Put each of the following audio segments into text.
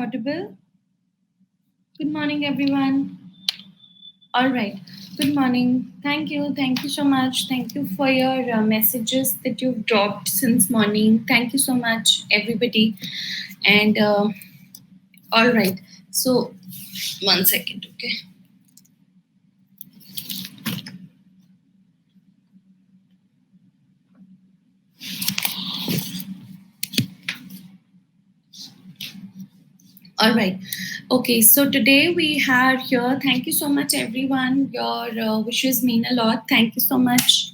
audible? Good morning, everyone. All right. Good morning. Thank you. Thank you so much. Thank you for your messages that you've dropped since morning. Thank you so much, everybody. And all right. So, 1 second, okay. All right. Okay, so today we are here. Thank you so much, everyone. Your wishes mean a lot. Thank you so much.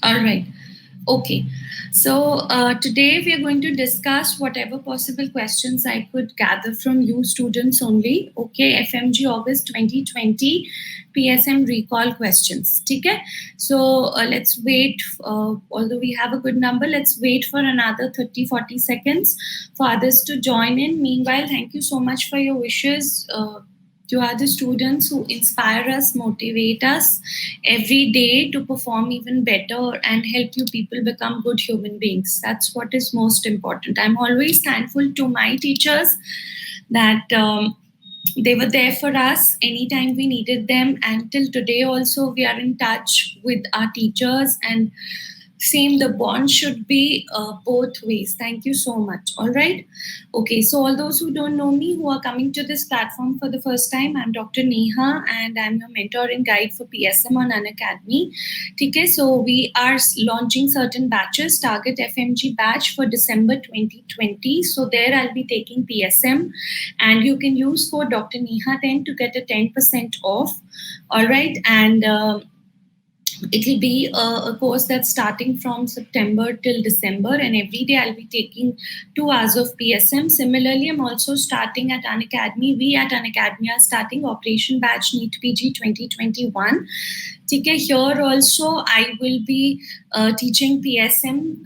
All right. Okay. So today we are going to discuss whatever possible questions I could gather from you students only. Okay, FMGE August 2020 PSM recall questions. Okay. So let's wait. Although we have a good number, let's wait for another 30-40 seconds for others to join in. Meanwhile, thank you so much for your wishes. You are the students who inspire us, motivate us every day to perform even better and help you people become good human beings. That's what is most important. I'm always thankful to my teachers that they were there for us anytime we needed them. And till today also, we are in touch with our teachers, and same, the bond should be both ways. Thank you so much. All right. Okay. So all those who don't know me, who are coming to this platform for the first time, I'm Dr. Neha, and I'm your mentor and guide for PSM on Unacademy. Okay. So we are launching certain batches, target FMG batch for December 2020. So there I'll be taking PSM, and you can use code Dr. Neha 10 to get a 10% off. All right. And it will be a course that's starting from September till December, and every day I'll be taking 2 hours of PSM. Similarly, I'm also starting at Unacademy. We at Unacademy are starting Operation Batch NEET PG 2021. Okay, here also I will be teaching PSM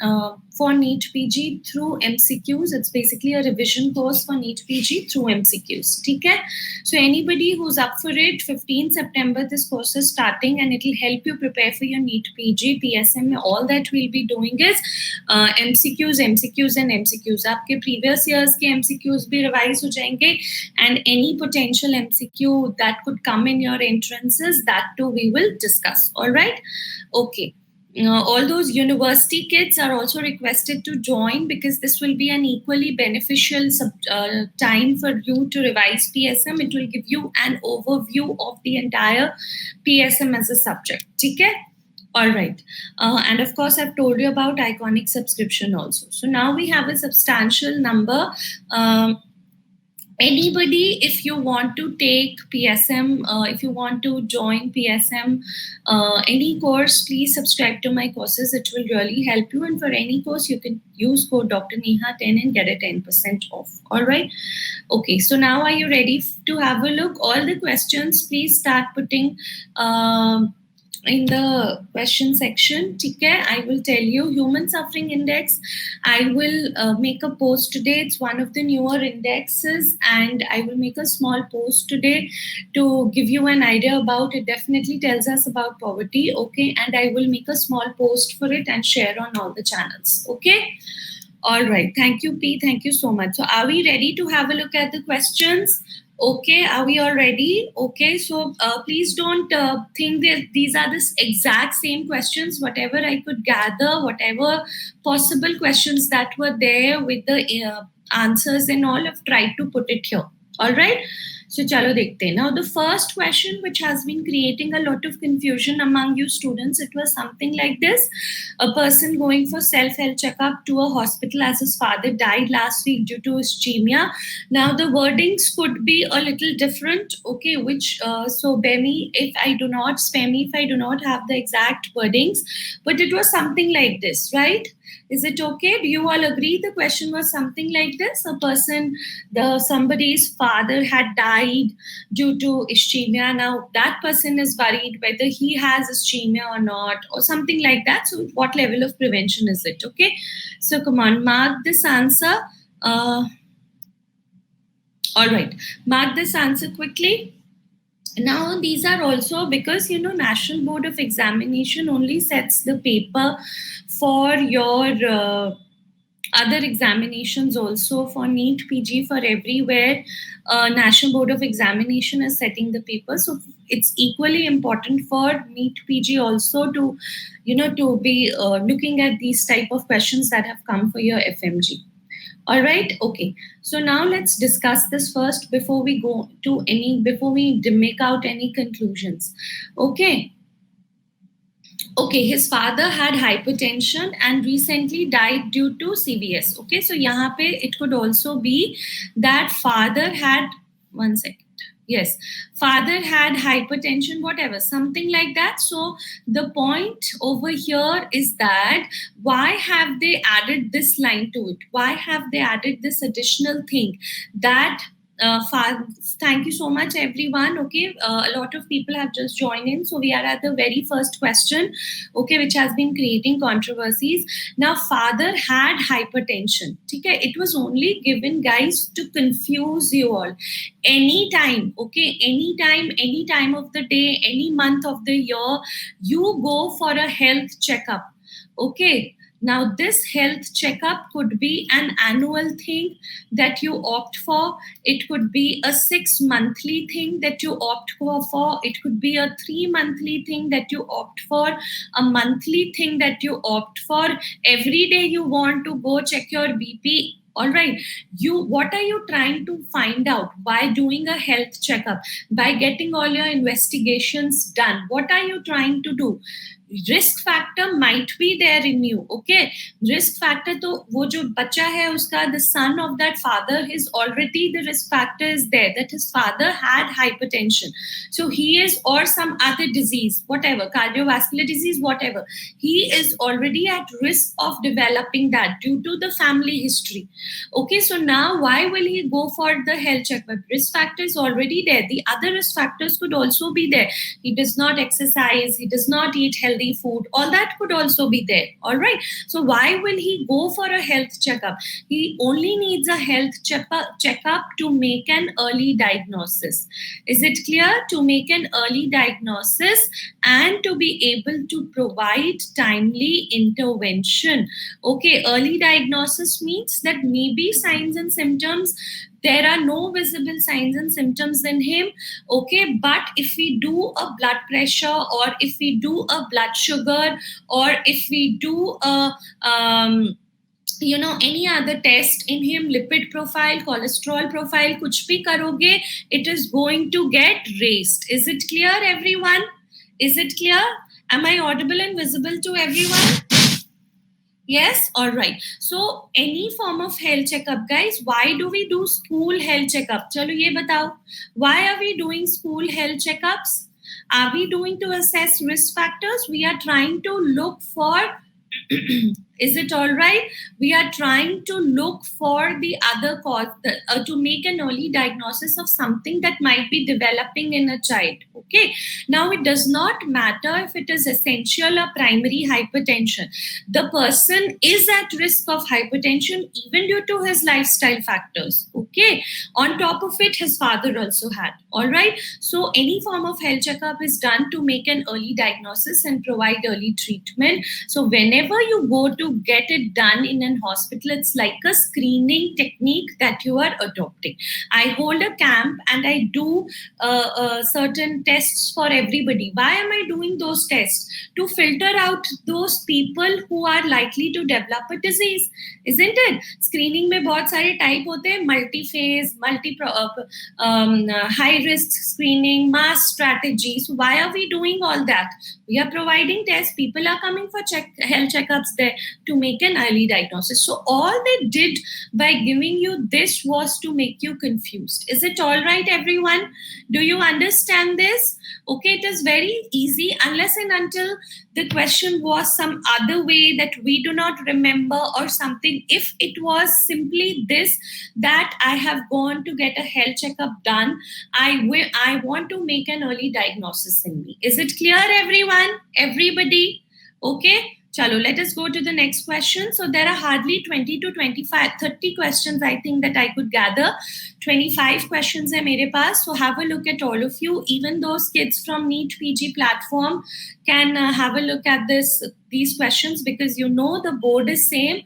for NEET PG through MCQs. It's basically a revision course for NEET PG through MCQs. Okay? So anybody who's up for it, 15 September, this course is starting, and it will help you prepare for your NEET PG, PSM. All that we'll be doing is MCQs, MCQs and MCQs. आपके previous years के MCQs भी revise हो जाएंगे, and any potential MCQ that could come in your entrances, that too we will discuss. All right? Okay. All those university kids are also requested to join, because this will be an equally beneficial time for you to revise PSM. It will give you an overview of the entire PSM as a subject. Okay? All right. And of course, I've told you about Iconic Subscription also. So now we have a substantial number. Anybody, if you want to take PSM, if you want to join PSM, any course, please subscribe to my courses. It will really help you. And for any course, you can use code Dr. Neha 10 and get a 10% off. All right. Okay. So now are you ready to have a look? All the questions, please start putting in the question section. Okay, I will tell you human suffering index. I will make a post today. It's one of the newer indexes, and I will make a small post today to give you an idea about it. Definitely tells us about poverty. Okay, and I will make a small post for it and share on all the channels. Okay. All right. Thank you, P. Thank you so much. So are we ready to have a look at the questions? Okay, are we all ready? Okay, so please don't think that these are the exact same questions. Whatever I could gather, whatever possible questions that were there with the answers and all, I've tried to put it here. All right. So chalo dekhte hain. Now the first question, which has been creating a lot of confusion among you students, it was something like this: a person going for self-health checkup to a hospital as his father died last week due to ischemia. Now the wordings could be a little different. Okay, which so spare me if I do not have the exact wordings, but it was something like this, right? Is it okay? Do you all agree the question was something like this? A person, somebody's father had died due to ischemia. Now that person is worried whether he has ischemia or not, or something like that. So what level of prevention is it? Okay. So come on, mark this answer. All right. Mark this answer quickly. Now, these are also because, National Board of Examination only sets the paper for your other examinations also for NEET PG for everywhere. National Board of Examination is setting the paper, so it's equally important for NEET PG also to, to be looking at these type of questions that have come for your FMG. All right, okay. So now let's discuss this first before we make out any conclusions. Okay. Okay, his father had hypertension and recently died due to CVS. Okay, so यहाँ पे it could also be that father had, one second. Yes, father had hypertension, whatever, something like that. So the point over here is that why have they added this line to it? Why have they added this additional thing that thank you so much, everyone. Okay, a lot of people have just joined in. So we are at the very first question, okay, which has been creating controversies. Now, father had hypertension. Okay, it was only given, guys, to confuse you all. Anytime, okay, any time of the day, any month of the year, you go for a health checkup. Okay. Now, this health checkup could be an annual thing that you opt for. It could be a 6 monthly thing that you opt for. It could be a 3 monthly thing that you opt for, a monthly thing that you opt for. Every day you want to go check your BP. All right, what are you trying to find out by doing a health checkup, by getting all your investigations done? What are you trying to do? Risk factor might be there in you. Okay, risk factor, तो वो जो बच्चा है उसका, the son of that father, is already, the risk factor is there that his father had hypertension. So he is, or some other disease, whatever, cardiovascular disease, whatever, he is already at risk of developing that due to the family history. Okay, so now why will he go for the health checkup? Risk factor is already there. The other risk factors could also be there. He does not exercise, he does not eat healthy food, all that could also be there. All right, so why will he go for a health checkup? He only needs a health checkup to make an early diagnosis. Is it clear? To make an early diagnosis and to be able to provide timely intervention. Okay, early diagnosis means that maybe signs and symptoms, there are no visible signs and symptoms in him. Okay, but if we do a blood pressure, or if we do a blood sugar, or if we do a any other test in him, lipid profile, cholesterol profile, kuch bhi karoge, it is going to get raised. Is it clear, everyone? Is it clear? Am I audible and visible to everyone? Yes, all right. So any form of health checkup, guys, why do we do school health checkup? Chalo ye batao. Why are we doing school health checkups? Are we doing to assess risk factors? We are trying to look for is it all right? We are trying to look for the other cause, to make an early diagnosis of something that might be developing in a child. Okay. Now, it does not matter if it is essential or primary hypertension. The person is at risk of hypertension even due to his lifestyle factors. Okay. On top of it, his father also had. All right. So any form of health checkup is done to make an early diagnosis and provide early treatment. So whenever you go to get it done in an hospital, it's like a screening technique that you are adopting. I hold a camp and I do certain tests for everybody. Why am I doing those tests? To filter out those people who are likely to develop a disease, isn't it? Screening में बहुत सारे type होते हैं, multi-phase, high-risk screening, mass strategies. So why are we doing all that? We are providing tests. People are coming for health checkups there to make an early diagnosis. So all they did by giving you this was to make you confused. Is it all right, everyone? Do you understand this? Okay, it is very easy unless and until the question was some other way that we do not remember or something. If it was simply this, that I have gone to get a health checkup done, I want to make an early diagnosis in me. Is it clear, everyone? Everybody? Okay. Chalo, let us go to the next question. So there are hardly 20 to 25, 30 questions I think that I could gather. 25 questions hai mere paas. So have a look at all of you. Even those kids from NEET PG platform can have a look at these questions, because you know the board is same.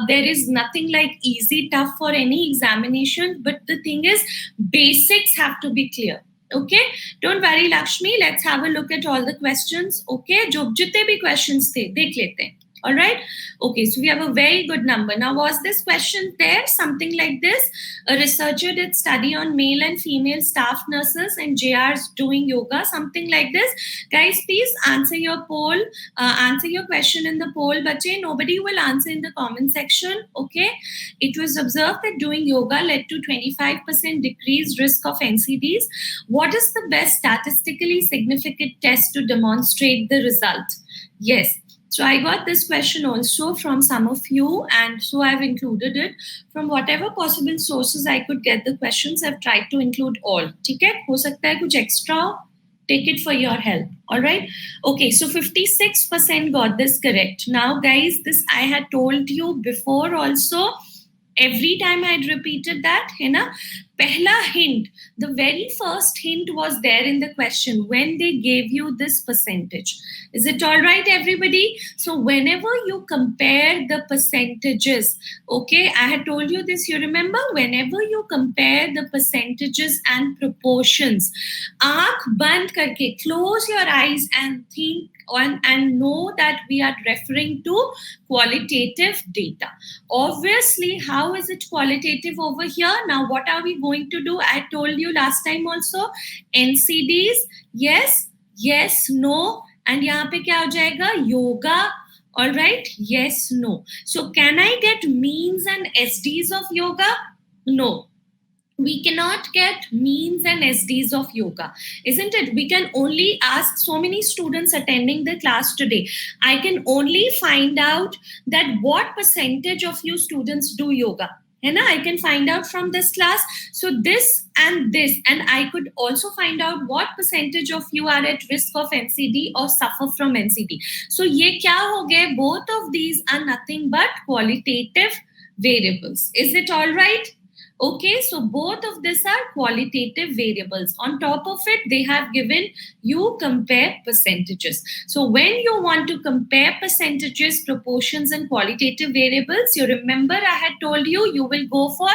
There is nothing like easy, tough for any examination. But the thing is, basics have to be clear. Okay, don't worry Lakshmi, let's have a look at all the questions. Okay, jo jitne bhi questions the dekh lete hain. All right. Okay, so we have a very good number. Now, was this question there? Something like this. A researcher did study on male and female staff nurses and JRs doing yoga. Something like this. Guys, please answer your poll. Answer your question in the poll. Bache, nobody will answer in the comment section. Okay. It was observed that doing yoga led to 25% decreased risk of NCDs. What is the best statistically significant test to demonstrate the result? Yes. So I got this question also from some of you, and so I've included it. From whatever possible sources I could get the questions, I've tried to include all. Okay? Ho sakta hai kuch extra, take it for your help. All right? Okay, so 56% got this correct. Now, guys, this I had told you before also. Every time I'd repeated that, hai na? Pehla hint, the very first hint was there in the question when they gave you this percentage. Is it all right, everybody? So whenever you compare the percentages, okay, I had told you this, you remember? Whenever you compare the percentages and proportions, aankh band karke, close your eyes and think on and know that we are referring to qualitative data. Obviously, how is it qualitative over here? Now, what are we going to do? I told you last time also, NCDs, yes, yes, no, and yahan pe kya ho jayega? Yoga. All right, yes, no. So can I get means and SDs of yoga? No. We cannot get means and SDs of yoga, isn't it? We can only ask so many students attending the class today. I can only find out that what percentage of you students do yoga. I can find out from this class. So this, and I could also find out what percentage of you are at risk of NCD or suffer from NCD. So ye kya ho gaye? Both of these are nothing but qualitative variables. Is it all right? Okay, so both of these are qualitative variables. On top of it, they have given you compare percentages. So when you want to compare percentages, proportions, and qualitative variables, you remember I had told you, you will go for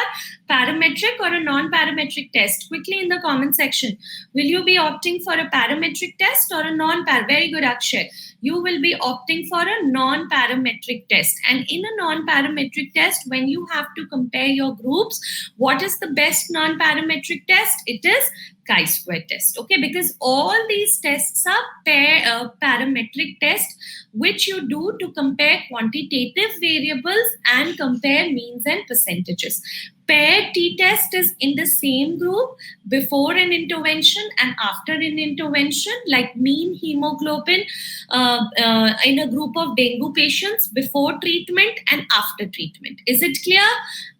parametric or a non-parametric test. Quickly in the comment section, will you be opting for a parametric test or a non-parametric? Very good, Akshay. You will be opting for a non-parametric test. And in a non-parametric test, when you have to compare your groups, what is the best non-parametric test? It is chi-square test. Okay, because all these tests are parametric tests, which you do to compare quantitative variables and compare means and percentages. Paired t-test is in the same group before an intervention and after an intervention, like mean hemoglobin in a group of dengue patients before treatment and after treatment. Is it clear?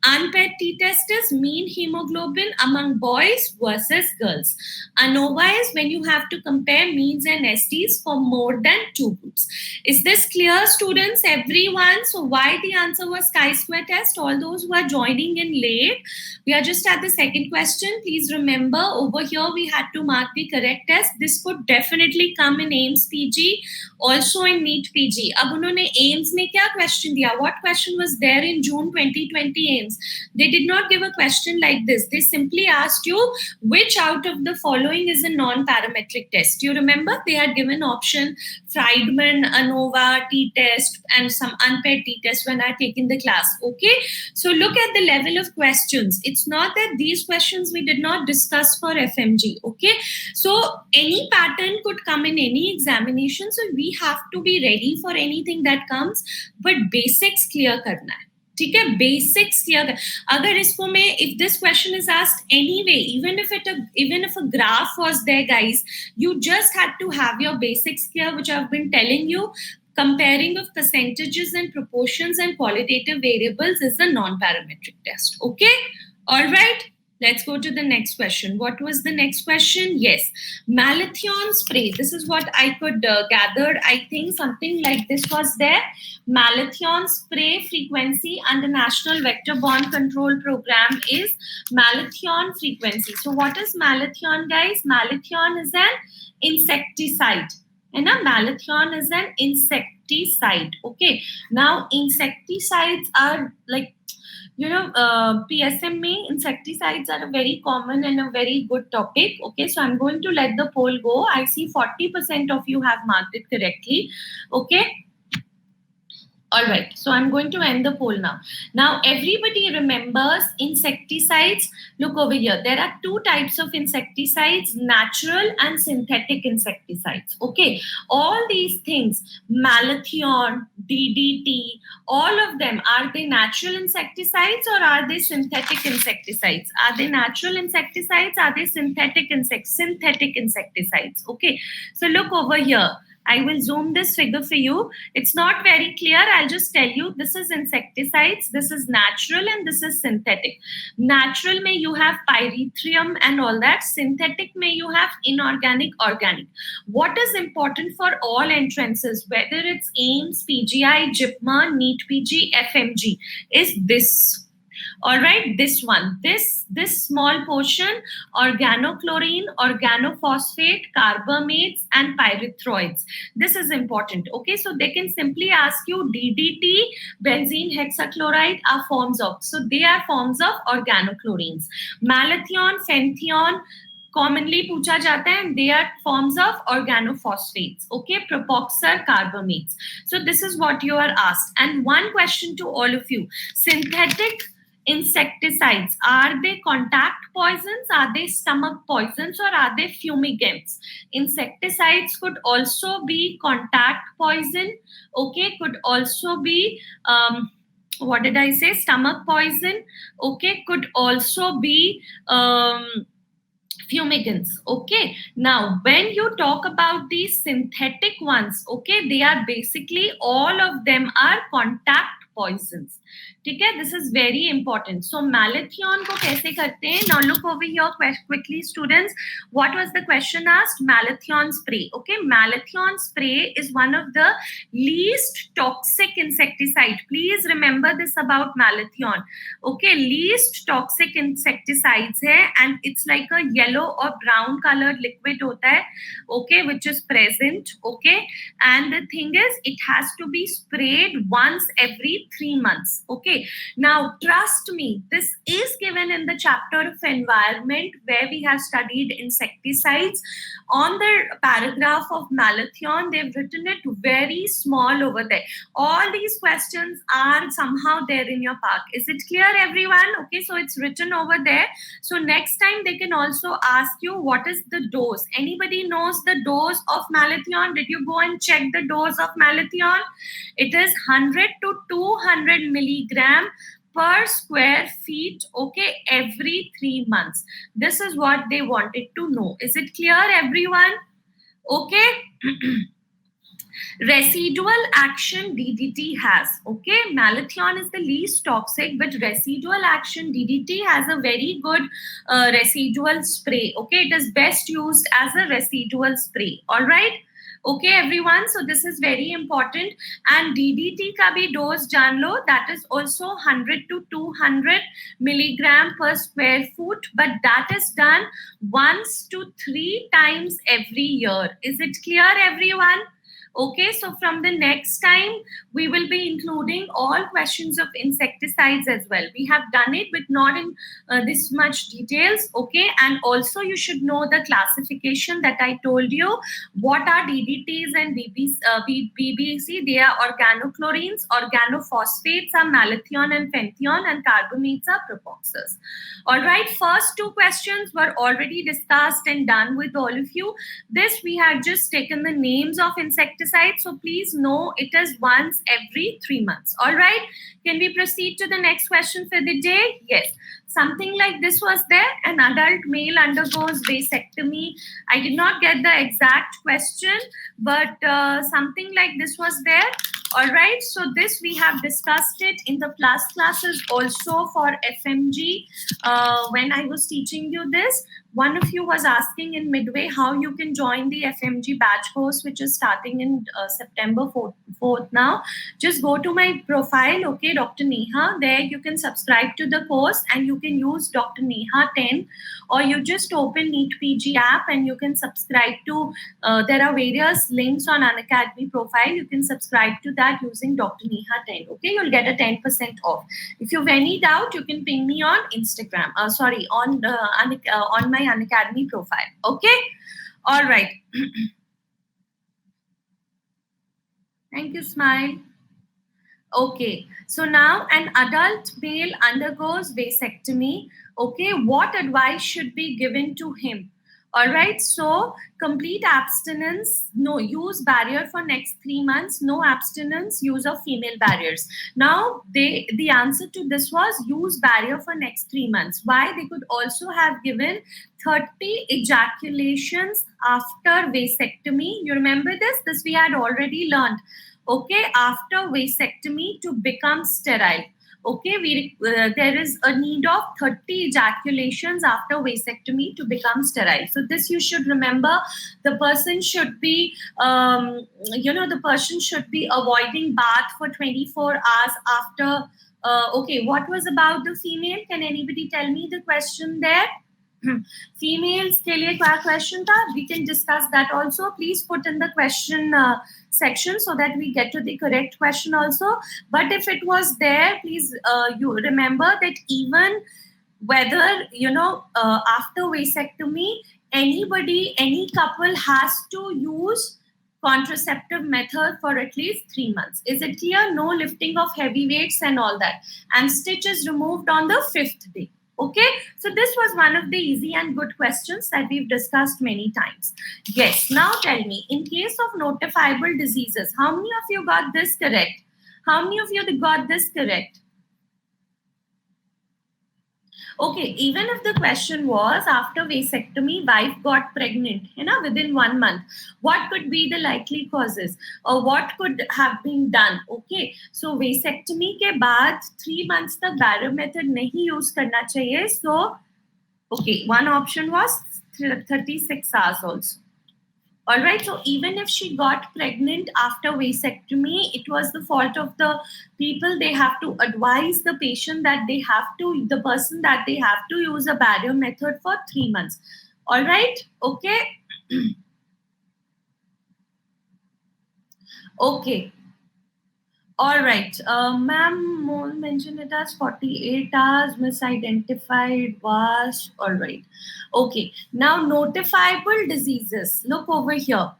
Unpaired t-test is mean hemoglobin among boys versus girls. ANOVA is when you have to compare means and STs for more than two groups. Is this clear, students? Everyone? So why the answer was chi-square test? All those who are joining in late, we are just at the second question. Please remember, over here we had to mark the correct test. This could definitely come in AIMS PG, also in NEET PG. Ab unhone AIMS mein kya question diya? What question was there in June 2020 AIMS? They did not give a question like this. They simply asked you which out of the following is a non-parametric test. You remember they had given option Friedman, ANOVA, t-test, and some unpaired t-test when I had taken the class. Okay, so look at the level of questions. It's not that these questions we did not discuss for FMG. Okay, so any pattern could come in any examination, so we have to be ready for anything that comes, but basics clear karna hai. ठीक है, basics clear. अगर इसको में, if this question is asked anyway, even if a graph was there, guys, you just had to have your basics clear, which I've been telling you. Comparing of percentages and proportions and qualitative variables is the non-parametric test. Okay, all right. Let's go to the next question. What was the next question? Yes, malathion spray. This is what I could gather. I think something like this was there. Malathion spray frequency under National Vector-Borne Control Program is malathion frequency. So what is malathion, guys? Malathion is an insecticide. And a malathion is an insecticide. Okay. Now, insecticides are like, PSM insecticides are a very common and a very good topic. Okay, so I'm going to let the poll go. I see 40% of you have marked it correctly. Okay. All right, so I'm going to end the poll now. Now, everybody remembers insecticides. Look over here. There are two types of insecticides, natural and synthetic insecticides. Okay, all these things, malathion, DDT, all of them, are they natural insecticides or are they synthetic insecticides? Are they natural insecticides? Are they synthetic insecticides? Okay, so look over here. I will zoom this figure for you. It's not very clear. I'll just tell you, this is insecticides, this is natural, and this is synthetic. Natural may you have pyrethrum and all that. Synthetic may you have inorganic, organic. What is important for all entrances, whether it's AIMS, PGI, JIPMA, NEET PG, FMGE, is this. All right, this one, this small portion, organochlorine, organophosphate, carbamates, and pyrethroids. This is important. Okay, so they can simply ask you DDT, benzene hexachloride are forms of. So they are forms of organochlorines. Malathion, fenthion, commonly पूछा जाता है, and they are forms of organophosphates. Okay, propoxer, carbamates. So this is what you are asked. And one question to all of you: synthetic insecticides, are they contact poisons, are they stomach poisons, or are they fumigants? Insecticides could also be contact poison. Okay, could also be what did I say? Stomach poison. Okay, could also be fumigants. Okay, now when you talk about these synthetic ones, okay, they are basically, all of them are contact poisons. ठीक है, this is very important. So malathion को कैसे करते हैं? Now look over here quickly, students. What was the question asked? Malathion spray. Okay, malathion spray is one of the least toxic insecticide. Please remember this about malathion. Okay, least toxic insecticides है, and it's like a yellow or brown colored liquid होता है. Okay, which is present. Okay, and the thing is, it has to be sprayed once every 3 months. Okay. Now, trust me, this is given in the chapter of environment where we have studied insecticides. On the paragraph of malathion, they've written it very small over there. All these questions are somehow there in your park. Is it clear, everyone? Okay, so it's written over there. So next time they can also ask you, what is the dose? Anybody knows the dose of malathion? Did you go and check the dose of malathion? It is 100 to 200 milligram per square feet, okay, every 3 months. This is what they wanted to know. Is it clear, everyone? Okay. Residual action DDT has, okay, malathion is the least toxic, but residual action DDT has a very good residual spray. Okay, it is best used as a residual spray. All right. Okay, everyone. So this is very important. And DDT ka bhi dose jaan lo, that is also 100 to 200 milligram per square foot, but that is done 1 to 3 times every year. Is it clear, everyone? Okay, so from the next time, we will be including all questions of insecticides as well. We have done it, but not in this much details. Okay, and also you should know the classification that I told you. What are DDTs and BBC? They are organochlorines, organophosphates are malathion and fenthion, and carbamates are propoxers. All right, first 2 questions were already discussed and done with all of you. This we had just taken the names of insecticides. So please know it is once every 3 months. All right. Can we proceed to the next question for the day? Yes. Something like this was there. An adult male undergoes vasectomy. I did not get the exact question, but something like this was there. All right, so this we have discussed it in the plus classes also for FMG. When I was teaching you this, one of you was asking in midway how you can join the FMG batch course, which is starting in September 4th now. Just go to my profile, okay, Dr. Neha. There you can subscribe to the course and you can use Dr. Neha 10, or you just open NEET PG app and you can subscribe to, there are various links on Unacademy profile. You can subscribe to that using Dr. Neha 10, okay? You'll get a 10% off. If you have any doubt, you can ping me on Instagram, on my Unacademy profile, okay? All right. Thank you, Smile. Okay, so now an adult male undergoes vasectomy. Okay, what advice should be given to him? All right, so complete abstinence, no use barrier for next 3 months, no abstinence, use of female barriers. Now, the answer to this was use barrier for next 3 months. Why? They could also have given 30 ejaculations after vasectomy. You remember this? This we had already learned. Okay, after vasectomy to become sterile. Okay, there is a need of 30 ejaculations after vasectomy to become sterile. So this you should remember. The person should be, the person should be avoiding bath for 24 hours after. Okay, what was about the female? Can anybody tell me the question there? Females के लिए क्या question था? We can discuss that also. Please put in the question section so that we get to the correct question also. But if it was there, please you remember that even whether after vasectomy, any couple has to use contraceptive method for at least 3 months. Is it clear? No lifting of heavy weights and all that. And stitch is removed on the 5th day. Okay, so this was one of the easy and good questions that we've discussed many times. Yes, now tell me, in case of notifiable diseases, how many of you got this correct? How many of you got this correct? Okay, even if the question was after vasectomy, wife got pregnant, within 1 month, what could be the likely causes or what could have been done? Okay, so vasectomy ke baad 3 months tak barrier method nahi use karna chahiye. So, okay, one option was 36 hours also. All right, so even if she got pregnant after vasectomy, it was the fault of the people. They have to advise the patient that the person that they have to use a barrier method for 3 months. All right, okay. Okay. All right, ma'am, Mole mentioned it as 48 hours, misidentified was, all right. Okay, now notifiable diseases, look over here.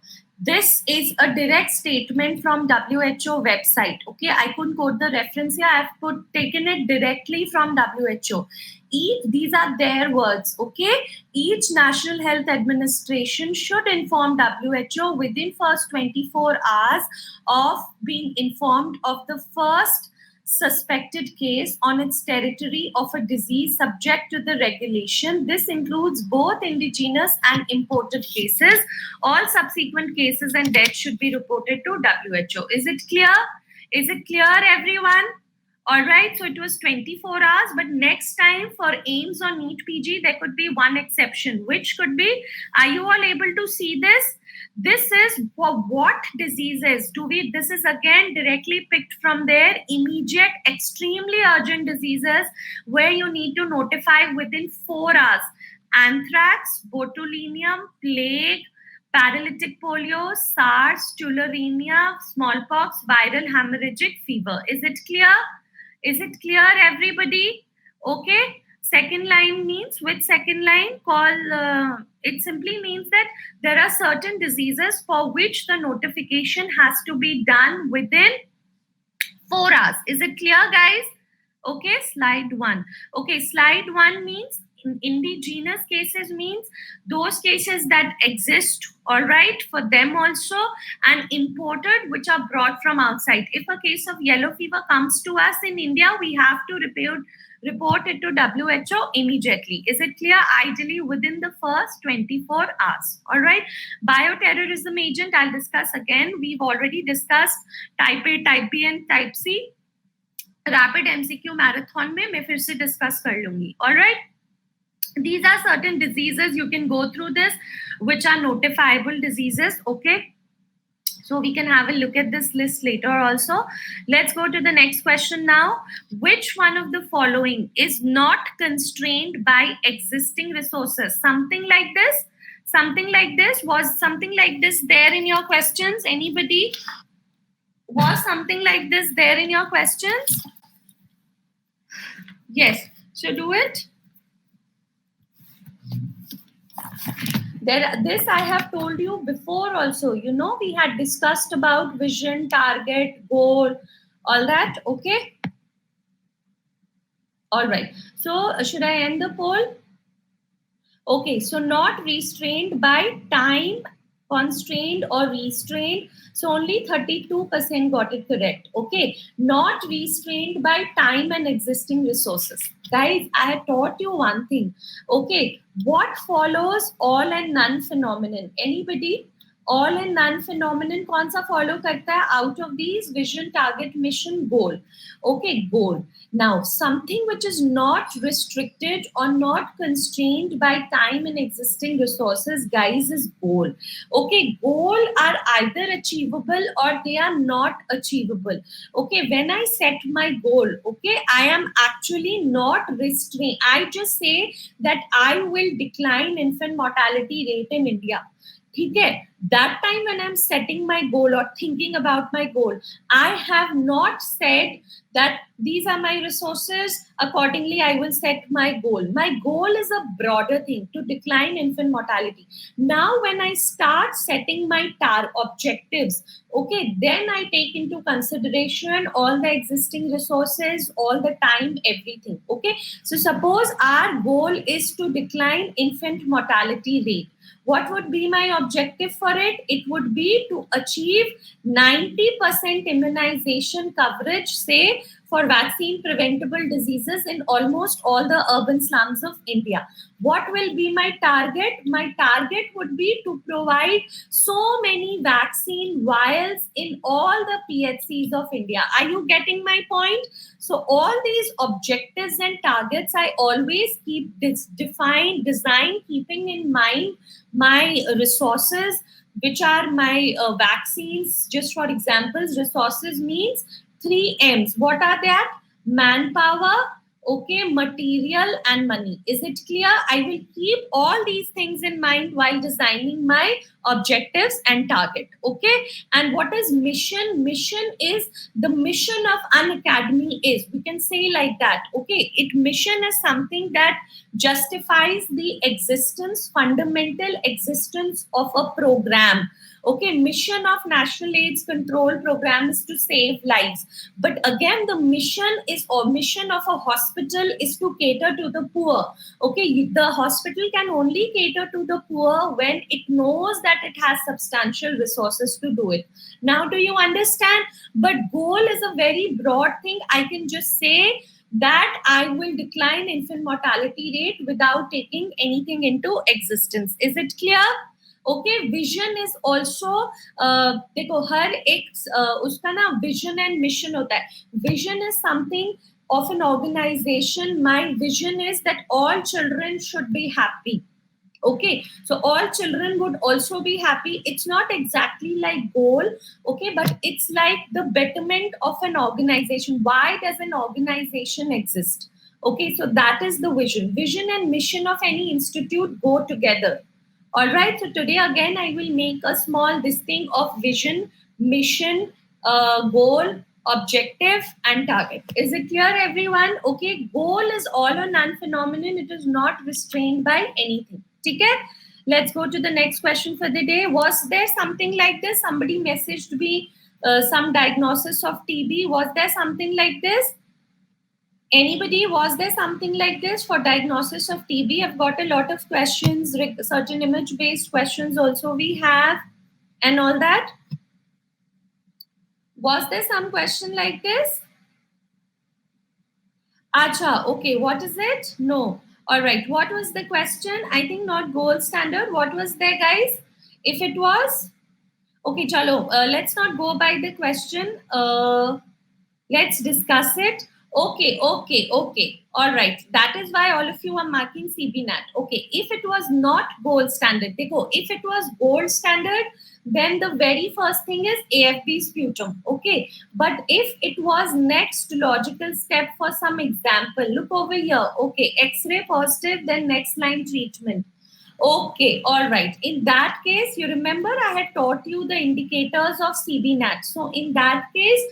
This is a direct statement from WHO website, okay? I couldn't quote the reference here, I've taken it directly from WHO. These are their words, okay? Each National Health Administration should inform WHO within first 24 hours of being informed of the first suspected case on its territory of a disease subject to the regulation. This includes both indigenous and imported cases. All subsequent cases and deaths should be reported to WHO. Is it clear? Is it clear, everyone? All right, so it was 24 hours, but next time for AIMS or NEET PG, there could be one exception, which could be, are you all able to see this? This is for what diseases do we, this is again directly picked from their immediate, extremely urgent diseases where you need to notify within 4 hours. Anthrax, botulinum, plague, paralytic polio, SARS, tularemia, smallpox, viral hemorrhagic fever. Is it clear? Is it clear, everybody? Okay. Second line means, which second line? It simply means that there are certain diseases for which the notification has to be done within 4 hours. Is it clear, guys? Okay, slide 1. Okay, slide 1 means indigenous cases means those cases that exist, all right, for them also, and imported, which are brought from outside. If a case of yellow fever comes to us in India, we have to report it to WHO immediately. Is it clear? Ideally within the first 24 hours. All right. Bioterrorism agent, I'll discuss again. We've already discussed type A, type B and type C. Rapid MCQ marathon में मैं फिर से discuss कर लूंगी. All right. These are certain diseases, you can go through this, which are notifiable diseases. Okay. So we can have a look at this list later also. Let's go to the next question now. Which one of the following is not constrained by existing resources? Something like this? Something like this? Was something like this there in your questions? Anybody? Was something like this there in your questions? Yes. So do it. This I have told you before also. You know, we had discussed about vision, target, goal, all that. Okay. All right. So should I end the poll? Okay. So not restrained by time, constrained or restrained. So only 32% got it correct. Okay. Not restrained by time and existing resources. Guys, I have taught you one thing. Okay. What follows all and none phenomenon? Anybody? All and none phenomenon कौन सा follow करता है out of these? Vision, target, mission, goal. Okay, goal. Now, something which is not restricted or not constrained by time and existing resources, guys, is goal. Okay, goal are either achievable or they are not achievable. Okay, when I set my goal, okay, I am actually not restrained. I just say that I will decline infant mortality rate in India. Okay, that time when I'm setting my goal or thinking about my goal, I have not said that these are my resources, accordingly I will set my goal. My goal is a broader thing, to decline infant mortality. Now when I start setting my objectives, okay, then I take into consideration all the existing resources, all the time, everything. Okay, so suppose our goal is to decline infant mortality rate. What would be my objective for it? It would be to achieve 90% immunization coverage, say, for vaccine preventable diseases in almost all the urban slums of India. What will be my target? My target would be to provide so many vaccine vials in all the PHCs of India. Are you getting my point? So all these objectives and targets, I always keep design, keeping in mind my resources, which are my vaccines. Just for examples, resources means 3 M's. What are that? Manpower, okay, material and money. Is it clear? I will keep all these things in mind while designing my objectives and target. Okay. And what is mission? Mission is the mission of Unacademy is, we can say like that. Okay. Mission is something that justifies the existence, fundamental existence of a program. Okay, mission of National AIDS Control Program is to save lives. But again, the mission is, or mission of a hospital is to cater to the poor. Okay, the hospital can only cater to the poor when it knows that it has substantial resources to do it. Now, do you understand? But goal is a very broad thing. I can just say that I will decline infant mortality rate without taking anything into existence. Is it clear? Okay, vision is also देखो हर एक उसका ना vision and mission होता है. Vision is something of an organization. My vision is that all children should be happy. Okay, so all children would also be happy. It's not exactly like goal, okay, but it's like the betterment of an organization. Why does an organization exist? Okay, so that is the vision. Vision and mission of any institute go together. All right, so today again I will make a small listing of vision, mission, goal, objective and target. Is it clear, everyone? Okay, goal is all or none phenomenon. It is not restrained by anything. Okay, let's go to the next question for the day. Was there something like this? Somebody messaged me some diagnosis of TB. Was there something like this? Anybody, was there something like this for diagnosis of TB? I've got a lot of questions, certain image-based questions also we have, and all that. Was there some question like this? Acha, okay, what is it? No. All right, what was the question? I think not gold standard. What was there, guys? If it was, okay, chalo, let's not go by the question. Let's discuss it. Okay. All right. That is why all of you are marking CBNAT. Okay. If it was not gold standard, देखो, if it was gold standard, then the very first thing is AFB sputum. Okay. But if it was next logical step for some example, look over here. Okay. X-ray positive, then next line treatment. Okay, all right. In that case, you remember I had taught you the indicators of CBNAT. So in that case,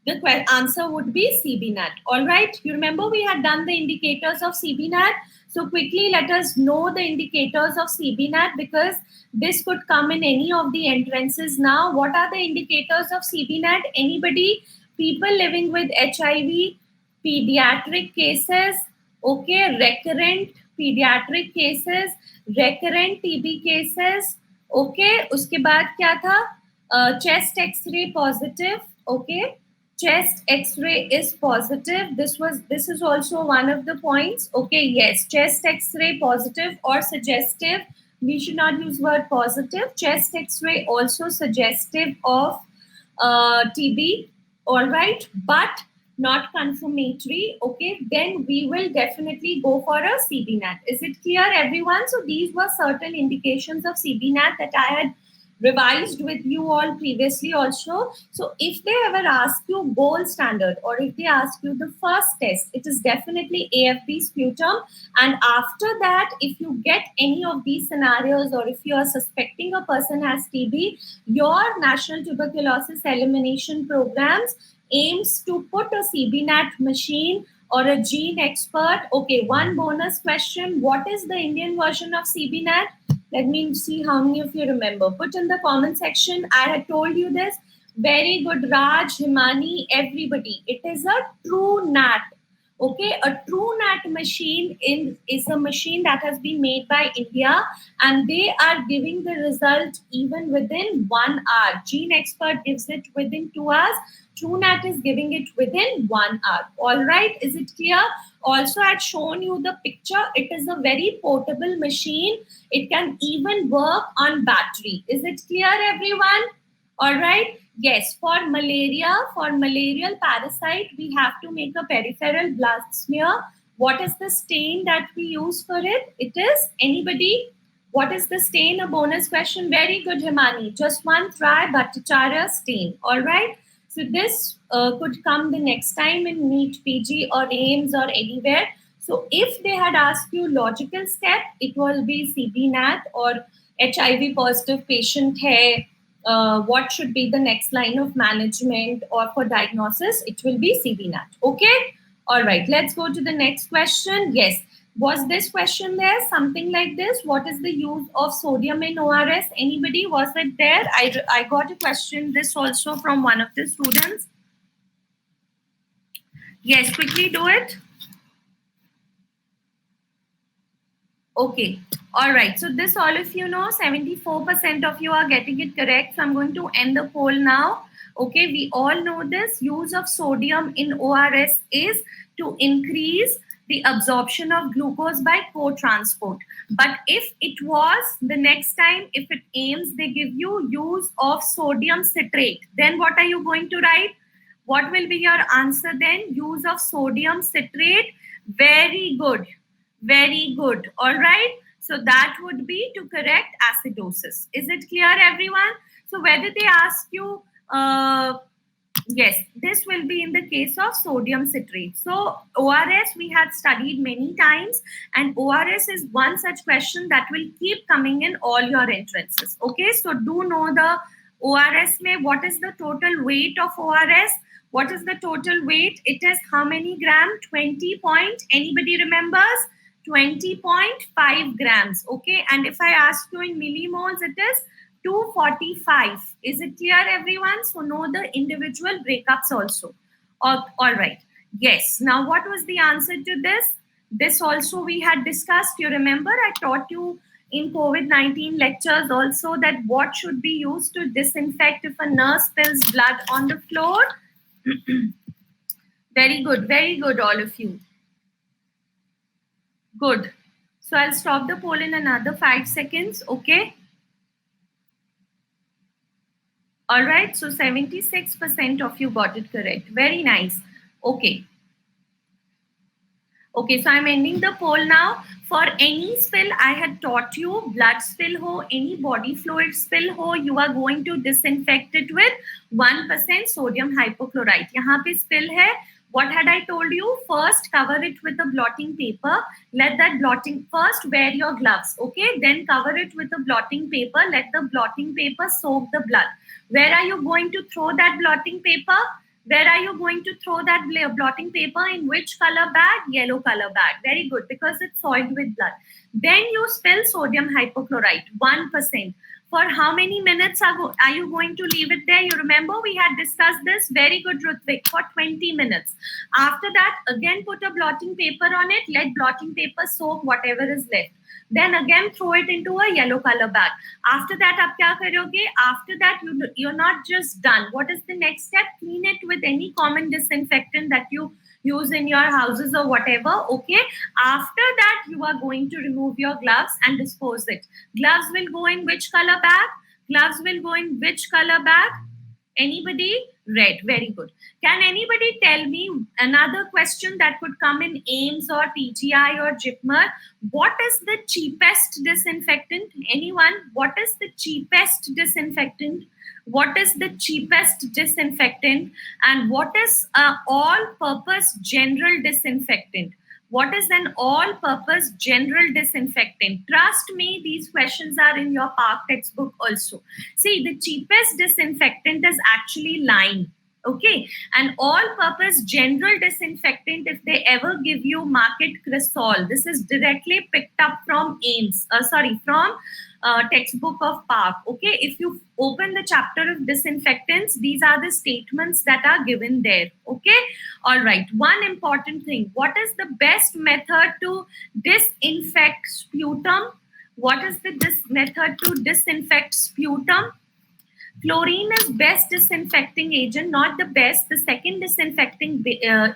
the answer would be CBNAT. All right. You remember we had done the indicators of CBNAT. So quickly let us know the indicators of CBNAT because this could come in any of the entrances now. What are the indicators of CBNAT? Anybody? People living with HIV, pediatric cases, okay, recurrent pediatric cases, recurrent TB cases, okay. उसके बाद क्या था? Chest X-ray positive, okay. Chest X-ray is positive. This is also one of the points. Okay, yes, chest X-ray positive or suggestive. We should not use word positive. Chest X-ray also suggestive of TB. All right, but not confirmatory. Okay, then we will definitely go for a CBNAT. Is it clear, everyone? So these were certain indications of CBNAT that I had revised with you all previously also. So if they ever ask you gold standard or if they ask you the first test, it is definitely AFB sputum. And after that, if you get any of these scenarios or if you are suspecting a person has TB, your National Tuberculosis Elimination Programs aims to put a CBNAT machine or a gene expert. Okay, one bonus question. What is the Indian version of CBNAT? Let me see how many of you remember. Put in the comment section. I had told you this. Very good, Raj, Himani, everybody. It is a true NAT. Okay, a true NAT machine is a machine that has been made by India and they are giving the result even within 1 hour. Gene Expert gives it within 2 hours. TrueNAT is giving it within 1 hour. All right, is it clear? Also, I had shown you the picture. It is a very portable machine. It can even work on battery. Is it clear, everyone? All right. Yes, for malaria, for malarial parasite, we have to make a peripheral blood smear. What is the stain that we use for it? It is, anybody? What is the stain? A bonus question. Very good, Himani. Just one try, Bhattacharya stain. All right. So this could come the next time in NEET PG or AIMS or anywhere. So if they had asked you logical step, it will be CBNAT or HIV positive patient hai. What should be the next line of management or for diagnosis? It will be CBNAT. Okay. All right. Let's go to the next question. Yes. Was this question there? Something like this. What is the use of sodium in ORS? Anybody? Was it there? I got a question this also from one of the students. Yes, quickly do it. Okay. All right. So this all of you know, 74% of you are getting it correct. So I'm going to end the poll now. Okay. We all know this. Use of sodium in ORS is to increase the absorption of glucose by co-transport. But if it was the next time, if it aims, they give you use of sodium citrate, then what are you going to write? What will be your answer then? Use of sodium citrate. Very good. Very good. All right. So that would be to correct acidosis. Is it clear, everyone? So whether they ask you, yes, this will be in the case of sodium citrate. So ORS we had studied many times and ORS is one such question that will keep coming in all your entrances. Okay, so do know the ORS mein what is the total weight of ORS? What is the total weight? It is how many gram? 20 point, anybody remembers? 20.5 grams. Okay, and if I ask you in millimoles, it is 245. Is it clear, everyone? So know the individual breakups also. All right. Yes. Now, what was the answer to this? This also we had discussed. You remember I taught you in COVID-19 lectures also that what should be used to disinfect if a nurse spills blood on the floor. Very good, all of you. Good. So I'll stop the poll in another 5 seconds. Okay. All right. So 76% of you got it correct. Very nice. Okay. Okay, so I'm ending the poll now. For any spill I had taught you, blood spill ho, any body fluid spill ho, you are going to disinfect it with 1% sodium hypochlorite. यहाँ पे spill है. What had I told you? First, cover it with a blotting paper. Let that blotting, first wear your gloves, okay? Then cover it with a blotting paper. Let the blotting paper soak the blood. Where are you going to throw that blotting paper? Where are you going to throw that blotting paper? In which color bag? Yellow color bag. Very good, because it's soiled with blood. Then you spill sodium hypochlorite, 1%. For how many minutes are you going to leave it there? You remember we had discussed this. Very good, Rutvik, for 20 minutes. After that, again put a blotting paper on it. Let blotting paper soak whatever is left. Then again throw it into a yellow color bag. After that, आप क्या करोगे? After that, you're not just done. What is the next step? Clean it with any common disinfectant that you use in your houses or whatever. Okay. After that, you are going to remove your gloves and dispose it. Gloves will go in which color bag? Gloves will go in which color bag? Anybody? Red. Very good. Can anybody tell me another question that could come in AIMS or PGI or JIPMER? What is the cheapest disinfectant? Anyone? What is the cheapest disinfectant? What is the cheapest disinfectant? And what is all-purpose general disinfectant? What is an all-purpose general disinfectant? Trust me, these questions are in your PARC textbook also. See, the cheapest disinfectant is actually lime. Okay, an all-purpose general disinfectant, if they ever give you, market Cresol. This is directly picked up from AIMS. From textbook of PARC. Okay, if you open the chapter of disinfectants, these are the statements that are given there. Okay, all right. One important thing: what is the best method to disinfect sputum? What is the method to disinfect sputum? Chlorine is best disinfecting agent, not the best. The second disinfecting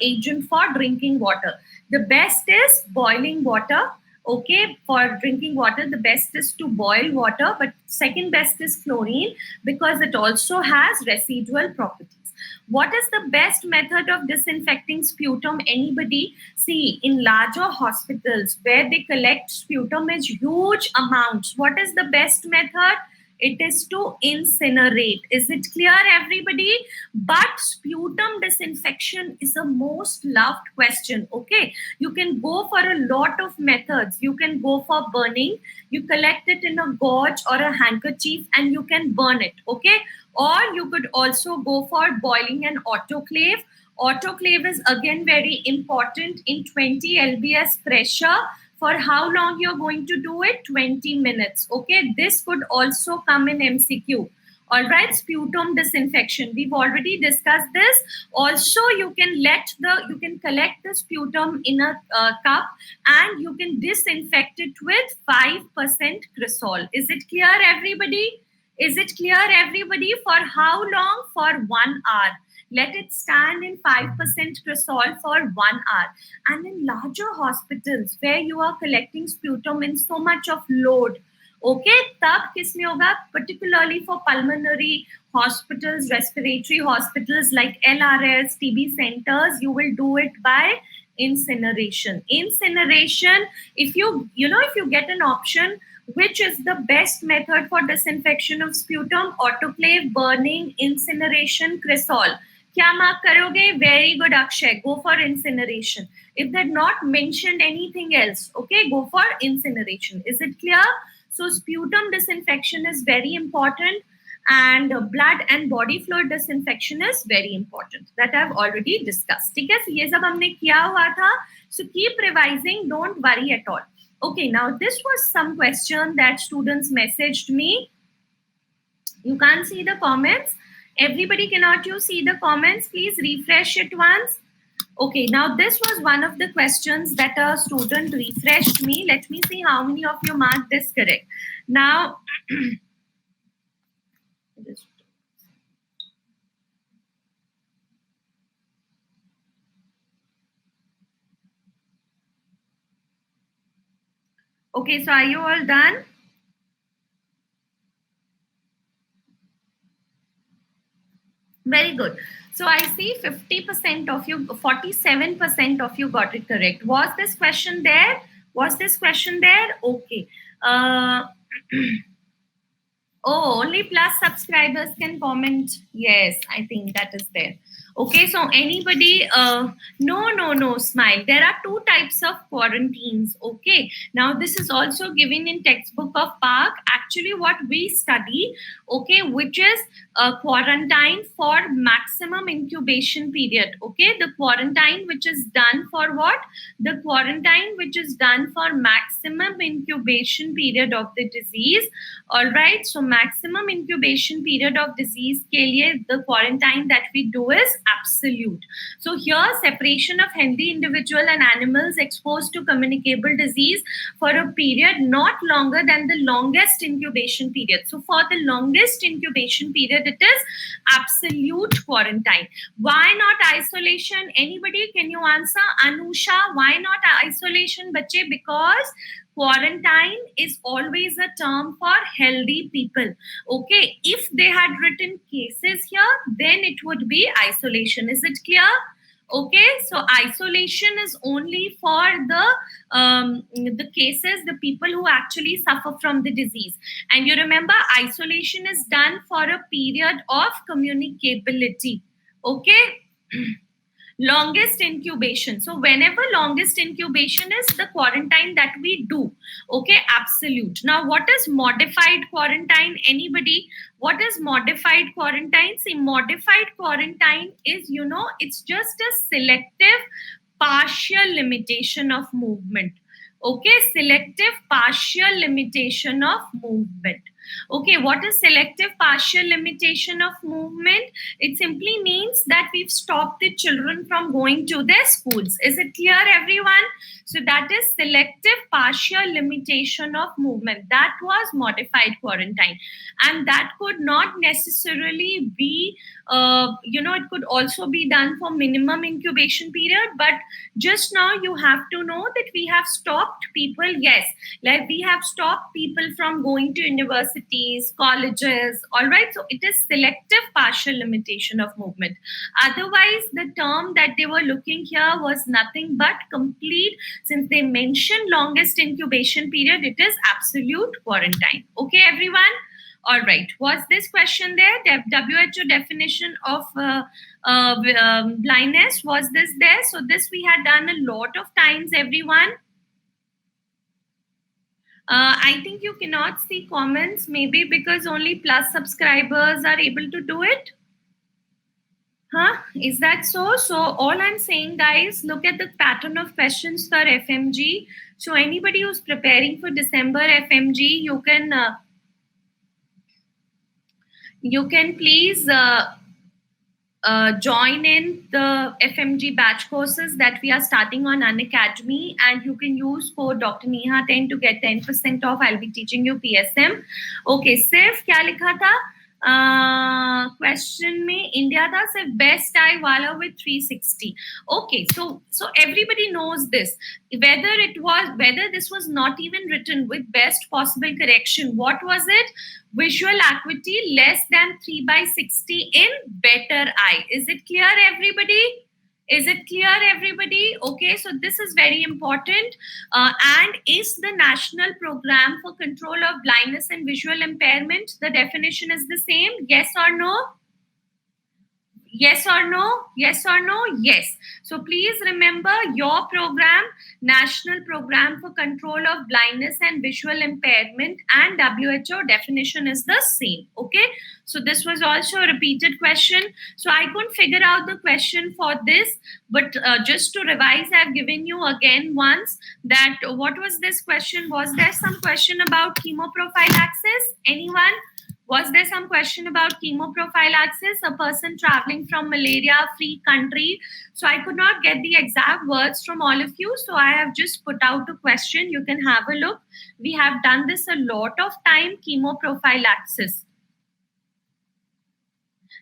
agent for drinking water. The best is boiling water. Okay, for drinking water, the best is to boil water, but second best is chlorine because it also has residual properties. What is the best method of disinfecting sputum? Anybody? See, in larger hospitals where they collect sputum in huge amounts, what is the best method? It is to incinerate. Is it clear, everybody? But sputum disinfection is the most loved question. Okay, you can go for a lot of methods. You can go for burning. You collect it in a gauze or a handkerchief and you can burn it. Okay, or you could also go for boiling an autoclave. Autoclave is again very important in 20 lbs pressure. For how long you're going to do it? 20 minutes. Okay, this could also come in MCQ. All right, sputum disinfection. We've already discussed this. Also, you can collect the sputum in a cup and you can disinfect it with 5% Cresol. Is it clear, everybody? Is it clear, everybody? For how long? For 1 hour. Let it stand in 5% Cresol for 1 hour. And in larger hospitals where you are collecting sputum in so much of load, okay, tab kisme hoga? Particularly for pulmonary hospitals, respiratory hospitals like LRS, TB centers, you will do it by incineration. Incineration, if you get an option, which is the best method for disinfection of sputum? Autoclave, burning, incineration, Cresol. क्या mark करोगे? Very good, Akshay. Go for incineration. If they're not mentioned anything else, okay, go for incineration. Is it clear? So sputum disinfection is very important, and blood and body fluid disinfection is very important. That I've already discussed. ठीक है? So ये सब हमने किया हुआ था. So keep revising. Don't worry at all. Okay, now this was some question that students messaged me. You can't see the comments. Everybody, cannot you see the comments? Please refresh it once. Okay, now this was one of the questions that a student refreshed me. Let me see how many of you marked this correct. Now, Okay, so are you all done? Very good. So I see 50% of you, 47% of you got it correct. Was this question there? Was this question there? Okay. Uh, Oh, only plus subscribers can comment. Yes, I think that is there. Okay, so anybody, no, smile. There are two types of quarantines. Okay, now this is also given in textbook of Park. Actually, what we study, okay, which is quarantine for maximum incubation period. Okay, the quarantine which is done for what? The quarantine which is done for maximum incubation period of the disease. All right, so maximum incubation period of disease के लिए the quarantine that we do is absolute. So here separation of healthy individual and animals exposed to communicable disease for a period not longer than the longest incubation period. So for the longest incubation period, it is absolute quarantine. Why not isolation? Anybody, can you answer? Anusha, why not isolation, bache? Because quarantine is always a term for healthy people. Okay, if they had written cases here, then it would be isolation. Is it clear? Okay, so isolation is only for the cases, the people who actually suffer from the disease. And you remember, isolation is done for a period of communicability. Okay. Longest incubation. So whenever longest incubation is the quarantine that we do. Okay, absolute. Now, what is modified quarantine? Anybody? What is modified quarantine? See, modified quarantine is, it's just a selective partial limitation of movement. Okay, selective partial limitation of movement. Okay, what is selective partial limitation of movement? It simply means that we've stopped the children from going to their schools. Is it clear, everyone? So that is selective partial limitation of movement. That was modified quarantine. And that could not necessarily be, it could also be done for minimum incubation period. But just now you have to know that we have stopped people, yes, like we have stopped people from going to universities, colleges, all right? So it is selective partial limitation of movement. Otherwise, the term that they were looking here was nothing but complete. Since they mentioned longest incubation period, it is absolute quarantine. Okay, everyone? All right. Was this question there? WHO definition of blindness, was this there? So this we had done a lot of times, everyone. I think you cannot see comments, maybe because only plus subscribers are able to do it. Huh? Is that so? So all I'm saying, guys, look at the pattern of questions for FMG. So anybody who's preparing for December FMG, you can please join in the FMG batch courses that we are starting on Unacademy, and you can use code Dr. Neha 10 to get 10% off. I'll be teaching you PSM. Okay, सिर्फ क्या लिखा था? Question में India था सिर्फ best eye wala with 360. Okay, so everybody knows this. Whether this was not even written with best possible correction. What was it? Visual acuity less than 3/60 in better eye. Is it clear, everybody? Is it clear, everybody? Okay, so this is very important. And is the national program for control of blindness and visual impairment, the definition is the same? Yes or no? Yes or no? Yes or no? Yes. So please remember your program, National Program for Control of Blindness and Visual Impairment, and WHO definition is the same. Okay. So this was also a repeated question. So I couldn't figure out the question for this, but just to revise, I've given you again once that what was this question? Was there some question about chemoprophylaxis? Anyone? Was there some question about chemoprophylaxis? A person traveling from malaria-free country. So I could not get the exact words from all of you. So I have just put out a question. You can have a look. We have done this a lot of time, chemoprophylaxis.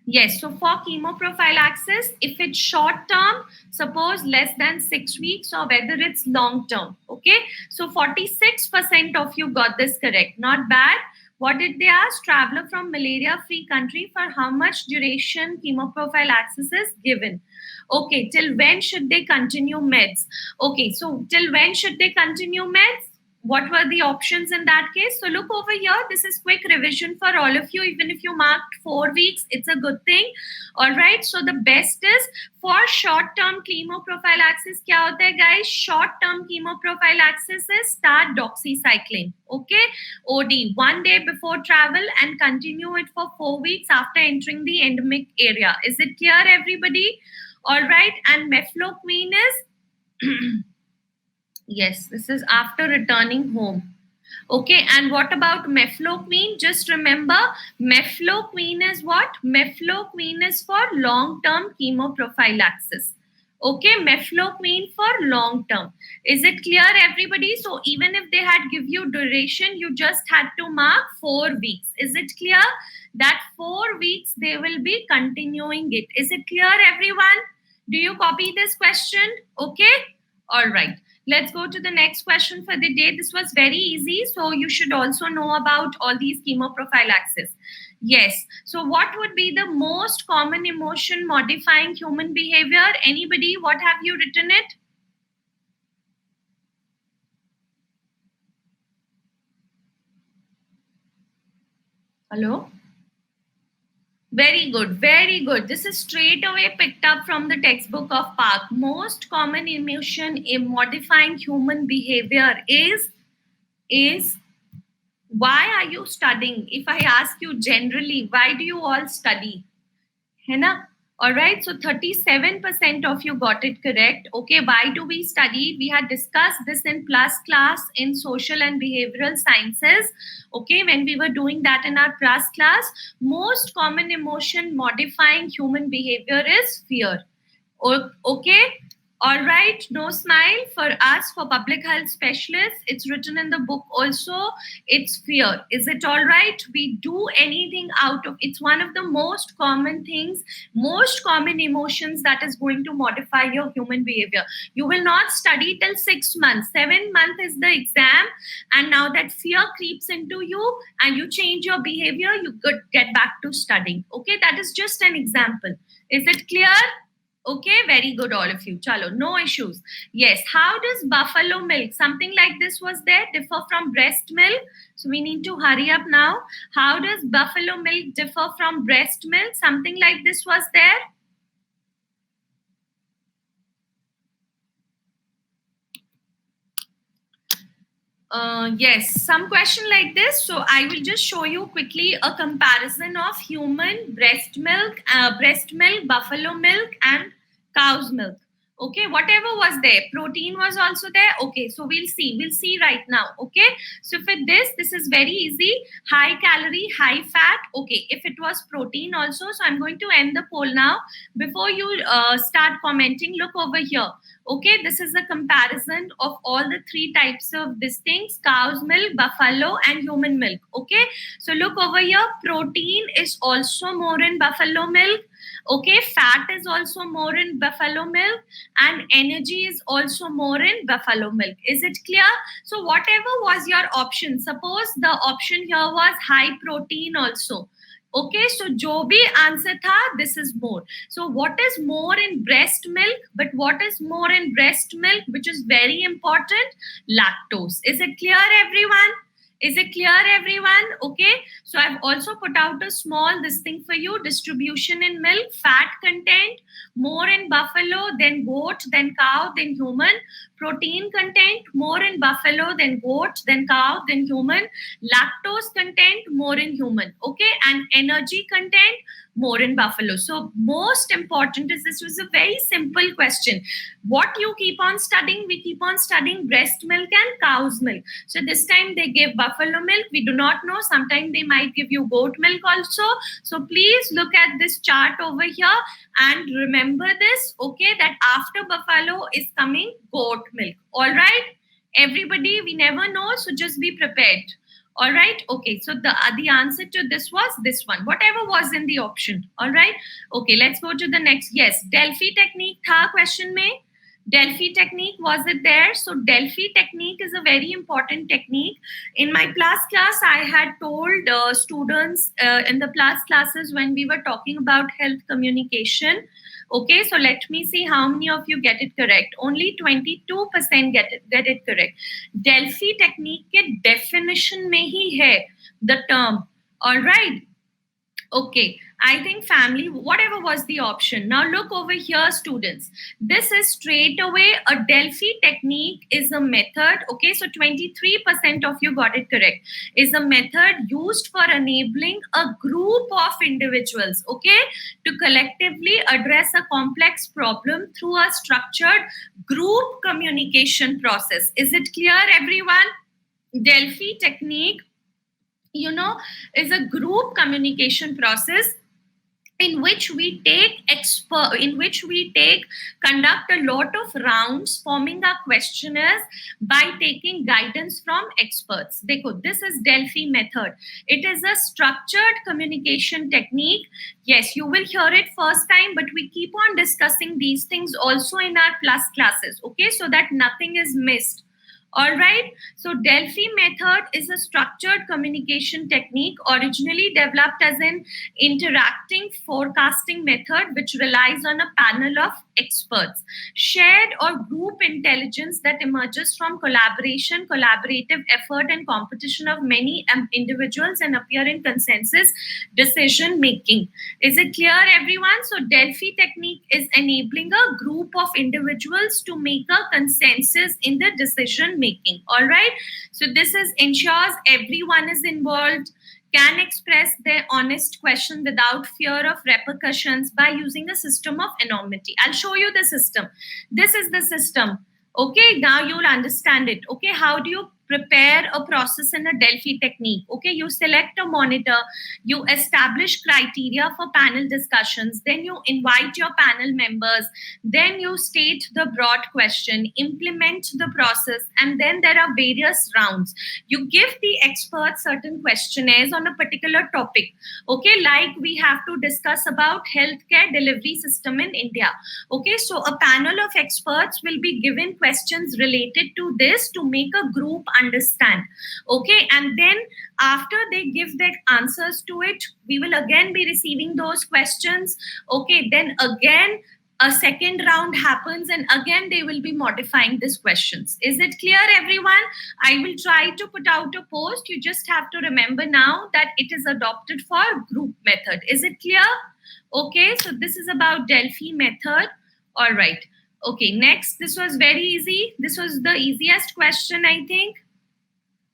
Yes, so for chemoprophylaxis, if it's short term, suppose less than 6 weeks, or whether it's long term, okay? So 46% of you got this correct, not bad. What did they ask? Traveler from malaria-free country, for how much duration chemoprophylaxis is given? Okay, till when should they continue meds? Okay, so till when should they continue meds? What were the options in that case? So look over here. This is quick revision for all of you. Even if you marked 4 weeks, it's a good thing. All right. So the best is for short-term chemoprophylaxis. Kya hota hai, guys? Short-term chemoprophylaxis is start doxycycline. Okay. OD 1 day before travel and continue it for 4 weeks after entering the endemic area. Is it clear, everybody? All right. And mefloquine is yes, this is after returning home. Okay, and what about mefloquine? Just remember, mefloquine is what? Mefloquine is for long-term chemoprophylaxis. Okay, mefloquine for long-term. Is it clear, everybody? So even if they had give you duration, you just had to mark 4 weeks. Is it clear? That 4 weeks they will be continuing it. Is it clear, everyone? Do you copy this question? Okay, all right. Let's go to the next question for the day. This was very easy. So you should also know about all these chemoprophylaxis. Yes. So what would be the most common emotion modifying human behavior? Anybody, what have you written it? Hello? Very good, very good. This is straight away picked up from the textbook of Park. Most common emotion in modifying human behavior is why are you studying? If I ask you generally, why do you all study? है ना? All right, so 37% of you got it correct. Okay, why do we study? We had discussed this in plus class in social and behavioral sciences. Okay, when we were doing that in our plus class, most common emotion modifying human behavior is fear. Okay, all right, no smile for us, for public health specialists. It's written in the book also. It's fear. Is it all right? We do anything out of it's one of the most common things, most common emotions that is going to modify your human behavior. You will not study till 6 months. 7 months is the exam, and now that fear creeps into you and you change your behavior, you could get back to studying. Okay, that is just an example. Is it clear? Okay, very good, all of you. Chalo, no issues. Yes, how does buffalo milk, something like this was there, differ from breast milk? So we need to hurry up now. How does buffalo milk differ from breast milk? Something like this was there. Yes, some question like this. So I will just show you quickly a comparison of human breast milk, buffalo milk, and cow's milk. Okay, whatever was there, protein was also there. Okay, so we'll see right now. Okay, so for this is very easy. High calorie, high fat. Okay, if it was protein also, so I'm going to end the poll now. Before you start commenting, look over here. Okay, this is a comparison of all the 3 types of these things: cow's milk, buffalo, and human milk. Okay, so look over here. Protein is also more in buffalo milk. Okay, fat is also more in buffalo milk, and energy is also more in buffalo milk. Is it clear? So whatever was your option, suppose the option here was high protein also. Okay, so jo bhi answer tha, this is more. So what is more in breast milk? But what is more in breast milk, which is very important? Lactose. Is it clear, everyone? Is it clear, everyone? Okay, so I've also put out a small this thing for you. Distribution in milk, fat content, more in buffalo, then goat, then cow, then human. Protein content, more in buffalo, then goat, then cow, then human. Lactose content, more in human. Okay, and energy content, more in buffalo. So most important is, this was a very simple question. What you keep on studying? We keep on studying breast milk and cow's milk. So this time they gave buffalo milk. We do not know. Sometimes they might give you goat milk also. So please look at this chart over here and remember this, okay, that after buffalo is coming goat milk. All right, everybody, we never know. So just be prepared. All right. Okay. So the answer to this was this one, whatever was in the option. All right. Okay. Let's go to the next. Yes. Delphi technique tha question mein. Delphi technique, was it there? So Delphi technique is a very important technique. In my class, I had told students in the classes when we were talking about health communication. Okay, so let me see how many of you get it correct. Only 22% get it correct. Delphi technique के definition में ही है the term. All right. Okay, I think family, whatever was the option. Now look over here, students. This is straight away a Delphi technique is a method. Okay, so 23% of you got it correct. Is a method used for enabling a group of individuals, okay, to collectively address a complex problem through a structured group communication process. Is it clear, everyone? Delphi technique, you know, is a group communication process in which we conduct a lot of rounds, forming our questionnaires by taking guidance from experts. Dekho, this is Delphi method. It is a structured communication technique. Yes, you will hear it first time, but we keep on discussing these things also in our plus classes, okay, so that nothing is missed. All right. So Delphi method is a structured communication technique originally developed as an interacting forecasting method which relies on a panel of experts. Shared or group intelligence that emerges from collaboration, collaborative effort and competition of many individuals and appear in consensus decision making. Is it clear, everyone? So Delphi technique is enabling a group of individuals to make a consensus in the decision making. All right. So this ensures everyone is involved, can express their honest question without fear of repercussions by using a system of anonymity. I'll show you the system. This is the system. Okay, now you'll understand it. Okay, how do you prepare a process in a Delphi technique? Okay, you select a monitor, you establish criteria for panel discussions, then you invite your panel members, then you state the broad question, implement the process, and then there are various rounds. You give the experts certain questionnaires on a particular topic. Okay, like we have to discuss about healthcare delivery system in India. Okay, so a panel of experts will be given questions related to this to make a group understand. Okay, and then after they give their answers to it, we will again be receiving those questions. Okay, then again a second round happens and again they will be modifying these questions. Is it clear, everyone? I will try to put out a post. You just have to remember now that it is adopted for group method. Is it clear? Okay, so this is about Delphi method. All right. Okay, next, this was very easy. This was the easiest question, I think.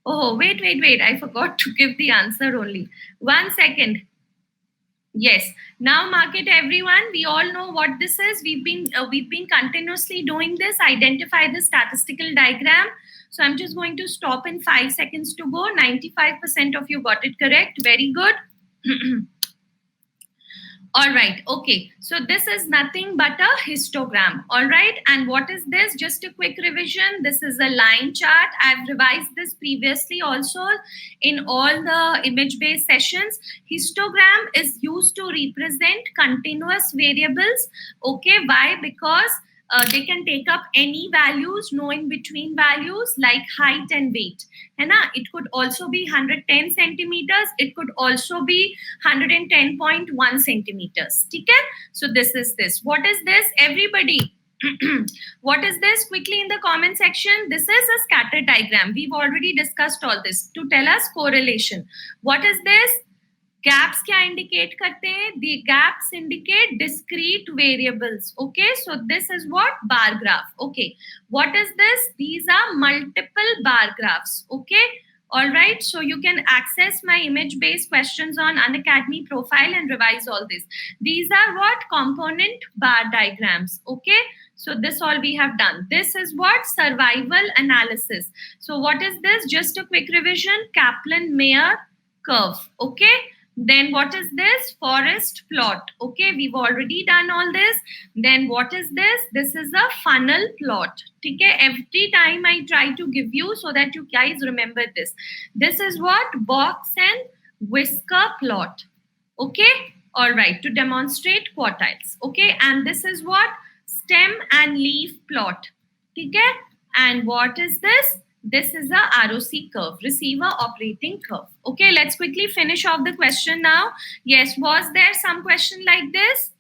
Oh, wait. I forgot to give the answer only. 1 second. Yes. Now mark it, everyone. We all know what this is. We've been continuously doing this. Identify the statistical diagram. So I'm just going to stop in 5 seconds to go. 95% of you got it correct. Very good. All right. Okay. So this is nothing but a histogram. All right. And what is this? Just a quick revision. This is a line chart. I've revised this previously also in all the image-based sessions. Histogram is used to represent continuous variables. Okay. Why? Because they can take up any values, no in between values like height and weight. And it could also be 110 centimeters. It could also be 110.1 centimeters. Okay? So this is this. What is this, everybody? What is this? Quickly in the comment section. This is a scatter diagram. We've already discussed all this to tell us correlation. What is this? Gaps क्या indicate करते हैं? The gaps indicate discrete variables. Okay, so this is what? Bar graph. Okay, what is this? These are multiple bar graphs. Okay, all right. So you can access my image-based questions on Unacademy profile and revise all this. These are what? Component bar diagrams. Okay, so this all we have done. This is what? Survival analysis. So what is this? Just a quick revision. Kaplan-Meier curve. Okay. Then what is this? Forest plot. Okay, we've already done all this. Then what is this? This is a funnel plot. Okay, every time I try to give you so that you guys remember this. This is what? Box and whisker plot. Okay, all right, to demonstrate quartiles. Okay, and this is what? Stem and leaf plot. Okay, and what is this? This is a ROC curve, receiver operating curve. Okay, let's quickly finish off the question now. Yes, was there some question like this?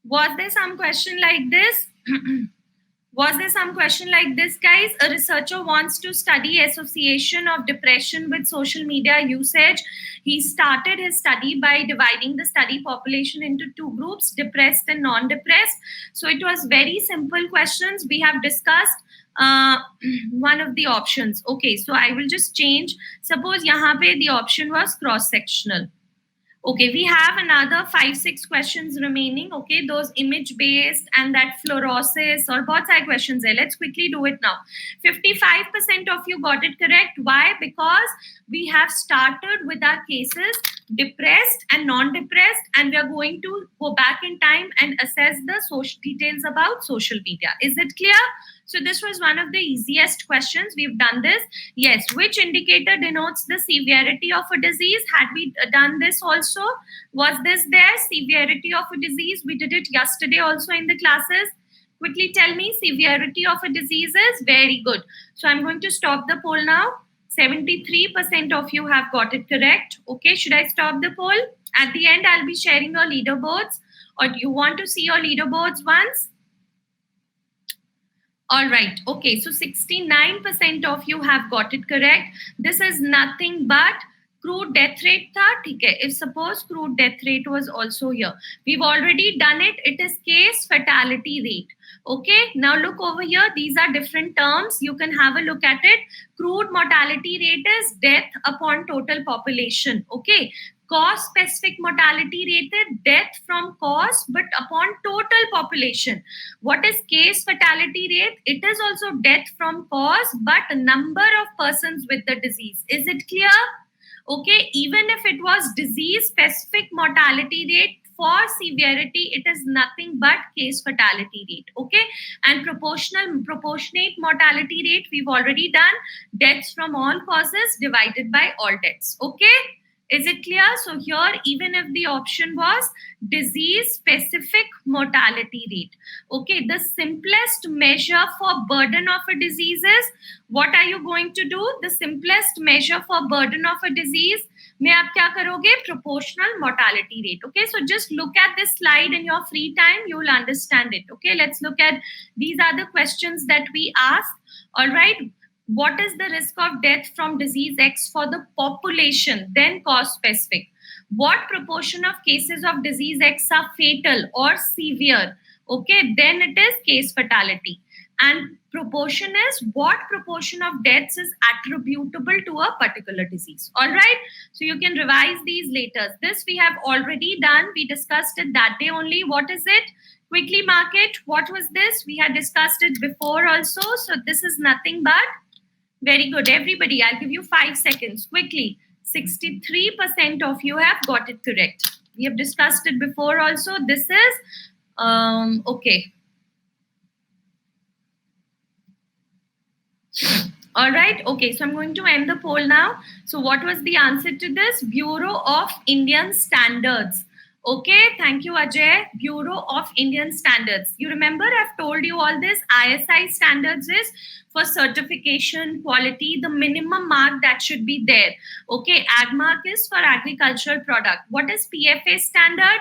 Was there some question like this? Was there some question like this, guys? A researcher wants to study association of depression with social media usage. He started his study by dividing the study population into two groups, depressed and non-depressed. So it was very simple questions. We have discussed one of the options. Okay, so I will just change. Suppose yahan pe the option was cross-sectional. Okay, we have another 5-6 questions remaining. Okay, those image-based and that fluorosis or bahut sare questions hai. Let's quickly do it now. 55% of you got it correct. Why? Because we have started with our cases depressed and non-depressed, and we are going to go back in time and assess the social details about social media. Is it clear? So this was one of the easiest questions. We've done this. Yes, which indicator denotes the severity of a disease? Had we done this also? Was this there? Severity of a disease? We did it yesterday also in the classes. Quickly tell me, severity of a disease is very good. So I'm going to stop the poll now. 73% of you have got it correct. Okay, should I stop the poll? At the end, I'll be sharing your leaderboards. Or do you want to see your leaderboards once? All right. Okay. So 69% of you have got it correct. This is nothing but crude death rate tha. ठीक है. If suppose crude death rate was also here, we've already done it. It is case fatality rate. Okay. Now look over here. These are different terms. You can have a look at it. Crude mortality rate is death upon total population. Okay. Cause specific mortality rate is death from cause but upon total population. What is case fatality rate? It is also death from cause but number of persons with the disease. Is it clear? Okay, even if it was disease specific mortality rate, for severity it is nothing but case fatality rate. Okay, and proportionate mortality rate we've already done, deaths from all causes divided by all deaths. Okay, is it clear? So here, even if the option was disease specific mortality rate, okay, the simplest measure for burden of a disease is, what are you going to do? The simplest measure for burden of a disease, mein aap kya karoge? Proportional mortality rate. Okay, so just look at this slide in your free time, you will understand it. Okay, let's look at, these are the questions that we asked. All right. What is the risk of death from disease X for the population? Then cause specific. What proportion of cases of disease X are fatal or severe? Okay, then it is case fatality. And proportion is what proportion of deaths is attributable to a particular disease. All right, so you can revise these later. This we have already done. We discussed it that day only. What is it? Quickly mark it. What was this? We had discussed it before also. So this is nothing but, very good, everybody. I'll give you 5 seconds quickly. 63% of you have got it correct. We have discussed it before also. This is, okay. All right. Okay. So I'm going to end the poll now. So what was the answer to this? Bureau of Indian Standards. Okay. Thank you, Ajay. Bureau of Indian Standards. You remember I've told you all this. ISI standards is for certification, quality, the minimum mark that should be there. Okay. Ag mark is for agricultural product. What is PFA standard?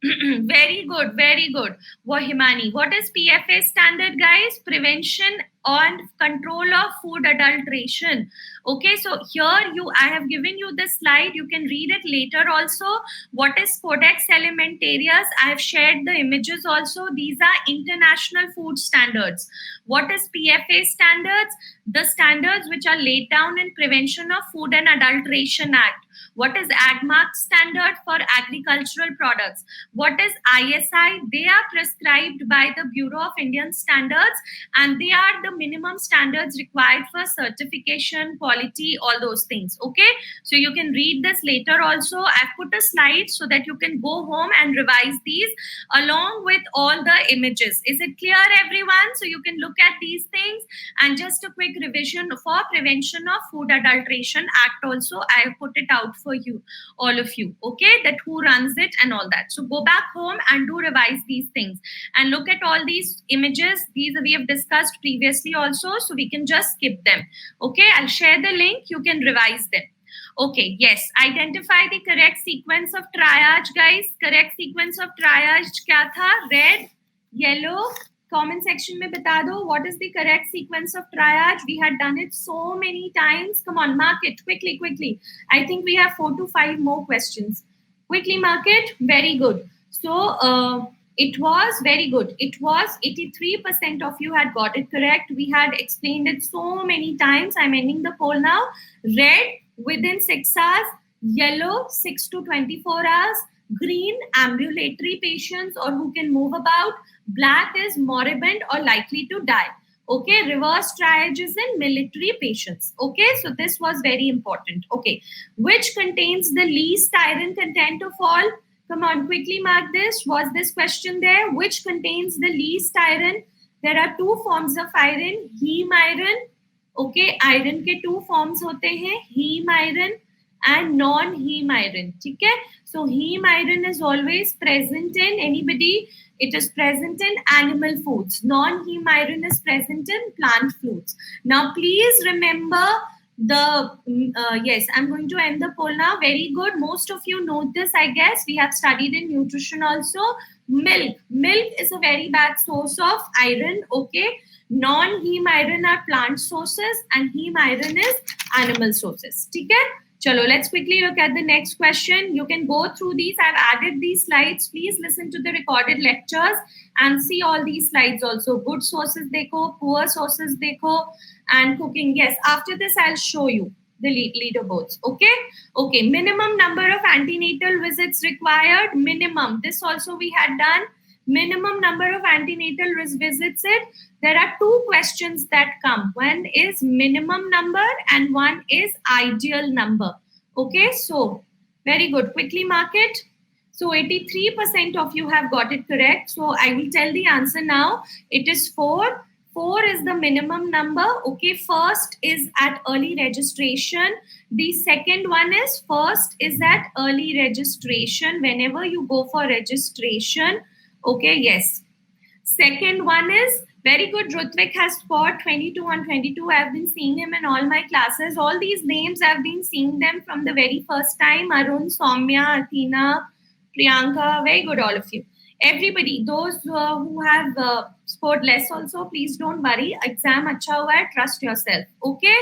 Very good. Very good. Wahimani. What is PFA standard, guys? Prevention and control of food adulteration. Okay, so here I have given you this slide. You can read it later also. What is Codex Alimentarius? I have shared the images also. These are international food standards. What is PFA standards? The standards which are laid down in Prevention of Food and Adulteration Act. What is AgMark standard for agricultural products? What is ISI? They are prescribed by the Bureau of Indian Standards, and they are the minimum standards required for certification, quality, all those things. Okay, so you can read this later also. I've put a slide so that you can go home and revise these along with all the images. Is it clear, everyone? So you can look at these things. And just a quick revision for Prevention of Food Adulteration Act also, I have put it out for you, all of you, okay, that who runs it and all that. So go back home and do revise these things and look at all these images. These we have discussed previously also, so we can just skip them. Okay, I'll share the link, you can revise them. Okay, yes, identify the correct sequence of triage, guys. Correct sequence of triage kya tha? Red, yellow. Comment section mein bata do, what is the correct sequence of triage? We had done it so many times. Come on, mark it quickly, quickly. I think we have 4 to 5 more questions. Quickly mark it. Very good. So it was very good. It was 83% of you had got it correct. We had explained it so many times. I'm ending the poll now. Red, within 6 hours. Yellow, 6 to 24 hours. Green, ambulatory patients or who can move about. Black is moribund or likely to die. Okay, reverse triage is in military patients. Okay, so this was very important. Okay, which contains the least iron content of all? Come on, quickly mark this. Was this question there? Which contains the least iron? There are 2 forms of iron. Heme iron. Okay, iron के 2 forms होते हैं. Heme iron and non-heme iron. Okay, so heme iron is always present in anybody. It is present in animal foods. Non-heme iron is present in plant foods. Now, please remember the, yes, I'm going to end the poll now. Very good. Most of you know this, I guess. We have studied in nutrition also. Milk. Milk is a very bad source of iron. Okay. Non-heme iron are plant sources and heme iron is animal sources. Okay. Chalo, let's quickly look at the next question. You can go through these. I've added these slides. Please listen to the recorded lectures and see all these slides also. Good sources dekho, poor sources dekho, and cooking. Yes, after this, I'll show you the leaderboards. Okay? Okay, minimum number of antenatal visits required. Minimum. This also we had done. Minimum number of antenatal visits it. There are 2 questions that come. One is minimum number and one is ideal number. Okay, so very good. Quickly mark it. So 83% of you have got it correct. So I will tell the answer now. It is 4. 4 is the minimum number. Okay, first is at early registration. The second one is first is at early registration. Whenever you go for registration. Okay, yes. Second one is very good. Rutvik has scored 22 on 22. I've been seeing him in all my classes. All these names, I've been seeing them from the very first time. Arun, Soumya, Athena, Priyanka. Very good, all of you. Everybody, those who have scored less also, please don't worry. Exam acha hua hai. Trust yourself. Okay?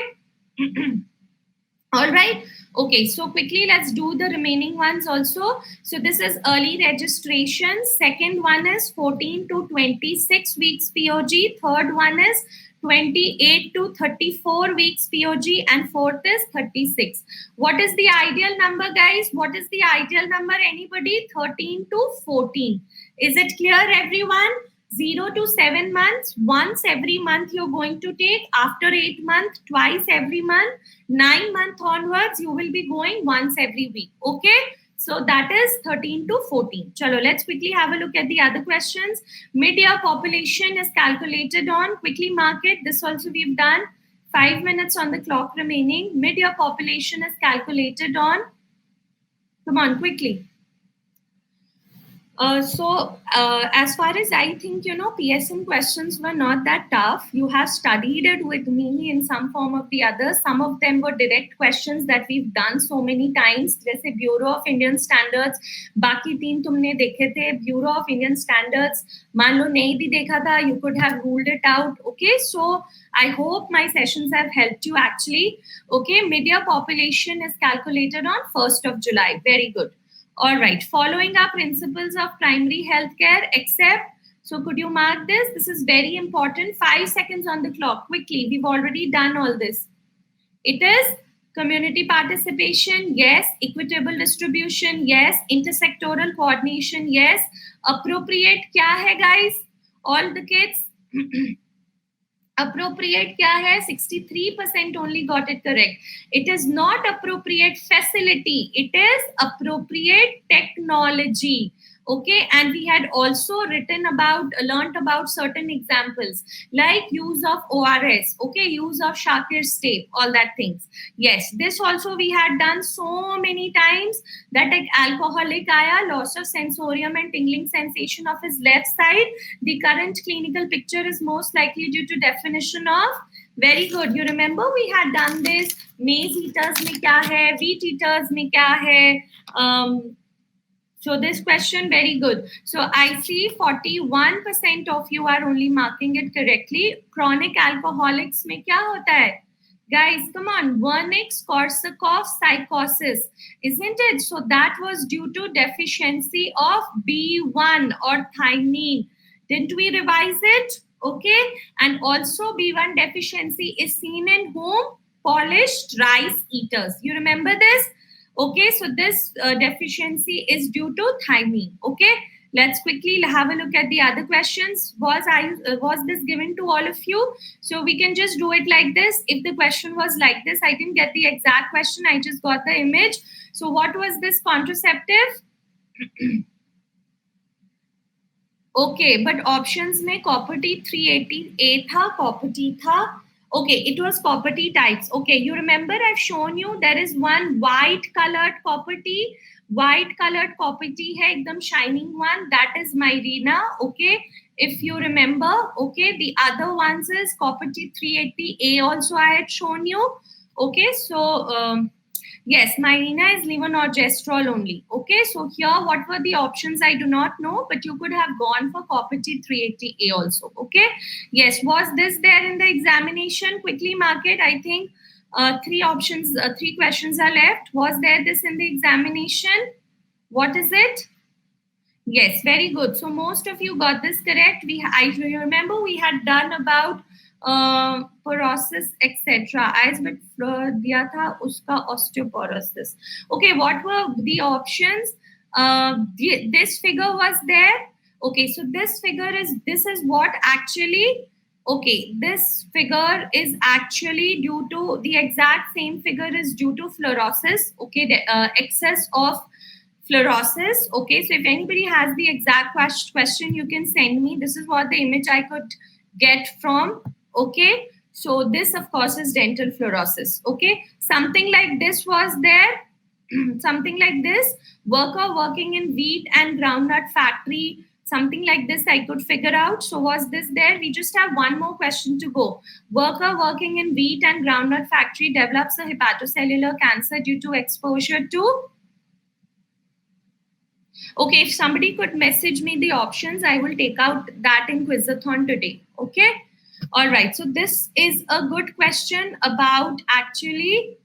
All right. Okay, so quickly let's do the remaining ones also. So this is early registration. Second one is 14 to 26 weeks POG. Third one is 28 to 34 weeks POG. And fourth is 36. What is the ideal number, guys? What is the ideal number? Anybody? 13 to 14. Is it clear, everyone? 0 to 7 months, once every month you're going to take. After 8 months, twice every month. 9 months onwards, you will be going once every week. Okay? So that is 13 to 14. Chalo, let's quickly have a look at the other questions. Mid-year population is calculated on. Quickly mark it. This also we've done. 5 minutes on the clock remaining. Mid-year population is calculated on. Come on, quickly. As far as I think, PSM questions were not that tough. You have studied it with me in some form or the other. Some of them were direct questions that we've done so many times. जैसे Bureau of Indian Standards, बाकी 3 तुमने देखे थे. Bureau of Indian Standards, मान लो नहीं भी देखा था, you could have ruled it out. Okay, so I hope my sessions have helped you actually. Okay, mid-year population is calculated on 1st of July. Very good. All right, following our principles of primary healthcare, except, so could you mark this? This is very important. 5 seconds on the clock, quickly. We've already done all this. It is Community participation, yes. Equitable distribution, yes. Intersectoral coordination, yes. Appropriate क्या है guys? All the kids. Appropriate क्या है? 63% only got it correct. It is not appropriate facility. It is appropriate technology. Okay, and we had also learnt about certain examples like use of ORS, okay, use of Shakir's tape, all that things. Yes, this also we had done so many times that like alcoholic aya, loss of sensorium and tingling sensation of his left side. The current clinical picture is most likely due to definition of. Very good. You remember we had done this. Maize eaters में क्या है? Wheat eaters में क्या है? So this question, very good. So I see 41% of you are only marking it correctly. Chronic alcoholics में क्या होता है? Guys, come on. Wernicke-Korsakoff psychosis, isn't it? So that was due to deficiency of B1 or thiamine. Didn't we revise it? Okay. And also B1 deficiency is seen in whom? Polished rice eaters. You remember this? Okay, so this deficiency is due to thiamine. Okay, let's quickly have a look at the other questions. Was this given to all of you? So we can just do it like this. If the question was like this, I didn't get the exact question. I just got the image. So what was this contraceptive? Okay, but options में copper T 380A था, copper T था. Okay, it was copper T types. Okay, you remember I've shown you there is one white colored copper T. White colored copper T है एकदम shining one. That is Myrina. Okay, if you remember. Okay, the other ones is copper T 380A also I had shown you. Okay, so yes, Myrina is levonorgestrel only. Okay, so here what were the options? I do not know, but you could have gone for copper T 380A also. Okay, yes, was this there in the examination? Quickly mark it. I think three questions are left. Was there this in the examination? What is it? Yes, very good. So most of you got this correct. I remember we had done about porosis etc. As with दिया था उसका osteoporosis. Okay, what were the options? This figure was there. Okay, so this is what actually. Okay, this figure is actually due to the exact same figure is due to fluorosis. Okay, the excess of fluorosis. Okay, so if anybody has the exact question, you can send me. This is what the image I could get from. Okay, so this of course is dental fluorosis. Okay, something like this was there. Something like this, worker working in wheat and groundnut factory. Something like this I could figure out. So was this there? We just have one more question to go. Worker working in wheat and groundnut factory develops a hepatocellular cancer due to exposure to. Okay, if somebody could message me the options, I will take out that in Quizathon today. Okay. All right. So this is a good question about actually.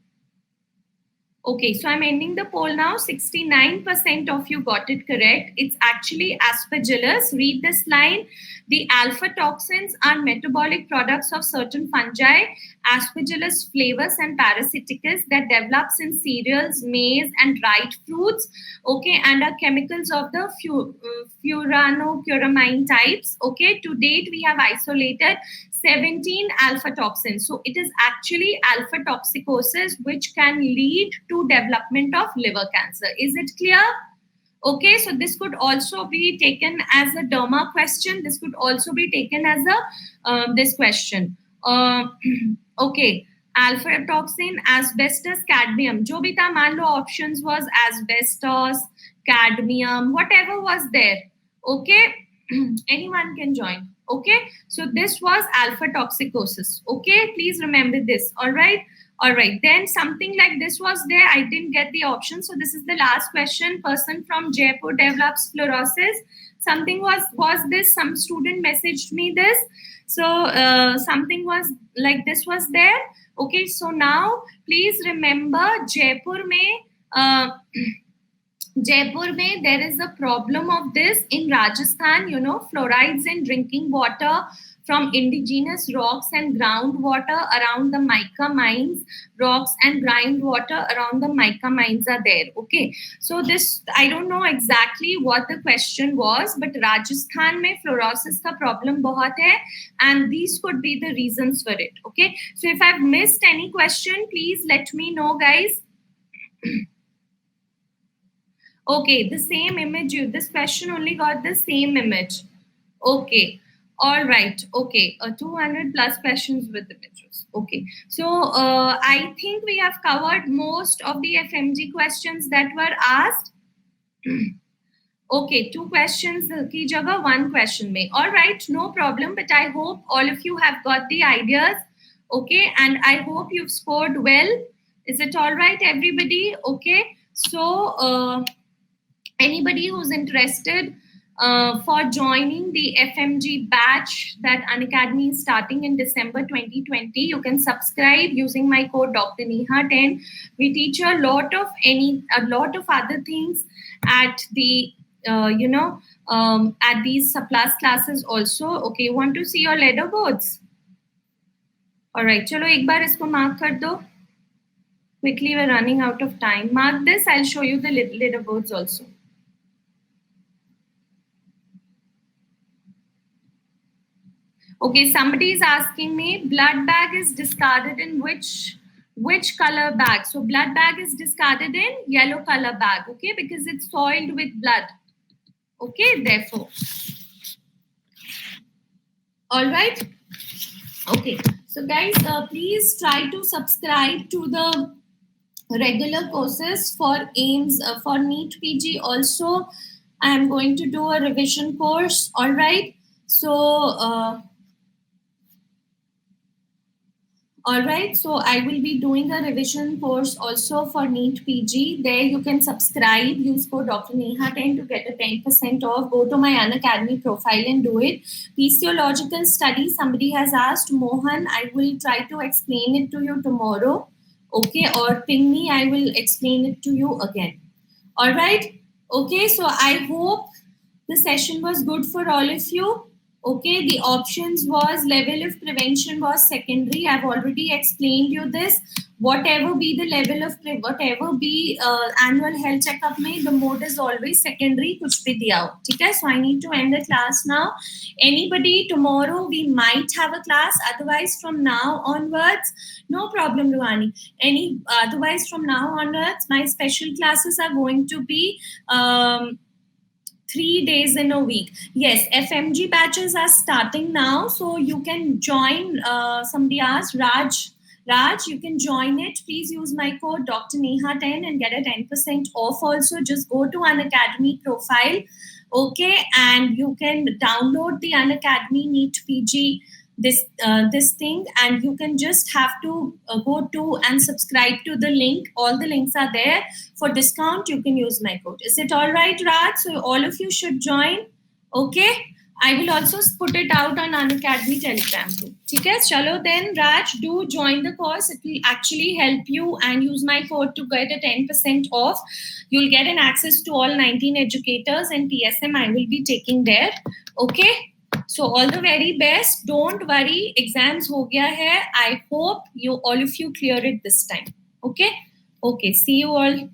Okay, so I'm ending the poll now. 69% of you got it correct. It's actually aspergillus. Read this line. The alpha toxins are metabolic products of certain fungi, aspergillus flavus and parasiticus, that develops in cereals, maize, and dried fruits. Okay, and are chemicals of the furanocuramine types. Okay, to date we have isolated 17 alpha toxins. So it is actually alpha toxicosis which can lead to development of liver cancer. Is it clear? Okay, so this could also be taken as a derma question. This could also be taken as a this question. Okay, alpha toxin, asbestos, cadmium. Jo bhi tha, maan lo options was asbestos, cadmium, whatever was there. Okay, anyone can join. Okay, so this was alpha toxicosis. Okay, please remember this. All right. All right, then something like this was there. I didn't get the option. So this is the last question. Person from Jaipur develops fluorosis. Something was this. Some student messaged me this. So something was like this was there. Okay, so now please remember Jaipur mein there is a problem of this in Rajasthan, you know, fluorides in drinking water, from indigenous rocks and groundwater around the mica mines. Rocks and groundwater around the mica mines are there. Okay, so this, I don't know exactly what the question was, but Rajasthan mein fluorosis ka problem bahut hai, and these could be the reasons for it. Okay, so if I've missed any question, please let me know, guys. Okay, the same image. This question only got the same image. Okay, all right. Okay, 200 plus questions with images. Okay, so I think we have covered most of the FMG questions that were asked. Okay, 2 questions ki jagah 1 question mein. All right, no problem. But I hope all of you have got the ideas. Okay, and I hope you've scored well. Is it all right, everybody? Okay, so anybody who's interested for joining the FMG batch that Unacademy is starting in December 2020, you can subscribe using my code Dr. Neha 10. We teach a lot of other things at the at these plus classes also. Okay, want to see your leaderboards? All right, chalo ek baar isko mark kar do. Quickly, we're running out of time. Mark this. I'll show you the leaderboards also. Okay, somebody is asking me, blood bag is discarded in which color bag? So blood bag is discarded in yellow color bag, okay, because it's soiled with blood. Okay, therefore. All right. Okay, so guys, please try to subscribe to the regular courses for AIMS, for NEET PG. Also, I am going to do a revision course. All right. So, all right, so I will be doing a revision course also for NEET PG. There you can subscribe, use code Dr. Neha 10 to get a 10% off. Go to my Unacademy profile and do it. Physiological studies, somebody has asked, Mohan, I will try to explain it to you tomorrow. Okay, or ping me, I will explain it to you again. All right, okay, so I hope the session was good for all of you. Okay, the options was level of prevention was secondary. I've already explained you this. Whatever be the level of whatever be annual health checkup mein, the mode is always secondary. Kuch bhi diya ho. Okay, so I need to end the class now. Anybody, tomorrow we might have a class. Otherwise, from now onwards, no problem, Ruhani. Otherwise, from now onwards, my special classes are going to be 3 days in a week. Yes, FMG batches are starting now, so you can join. Somebody asked, Raj, you can join it. Please use my code Dr. Neha 10 and get a 10% off. Also, just go to Unacademy profile, okay, and you can download the Unacademy NEET PG this thing, and you can just have to go to and subscribe to the link. All the links are there. For discount, you can use my code. Is it all right, Raj? So all of you should join. Okay, I will also put it out on Unacademy Telegram group. Okay, chalo then, Raj, do join the course. It will actually help you, and use my code to get a 10% off. You'll get an access to all 19 educators and TSM I will be taking there. Okay. So all the very best. Don't worry, exams ho gaya hai. I hope all of you clear it this time. Okay. Okay. See you all.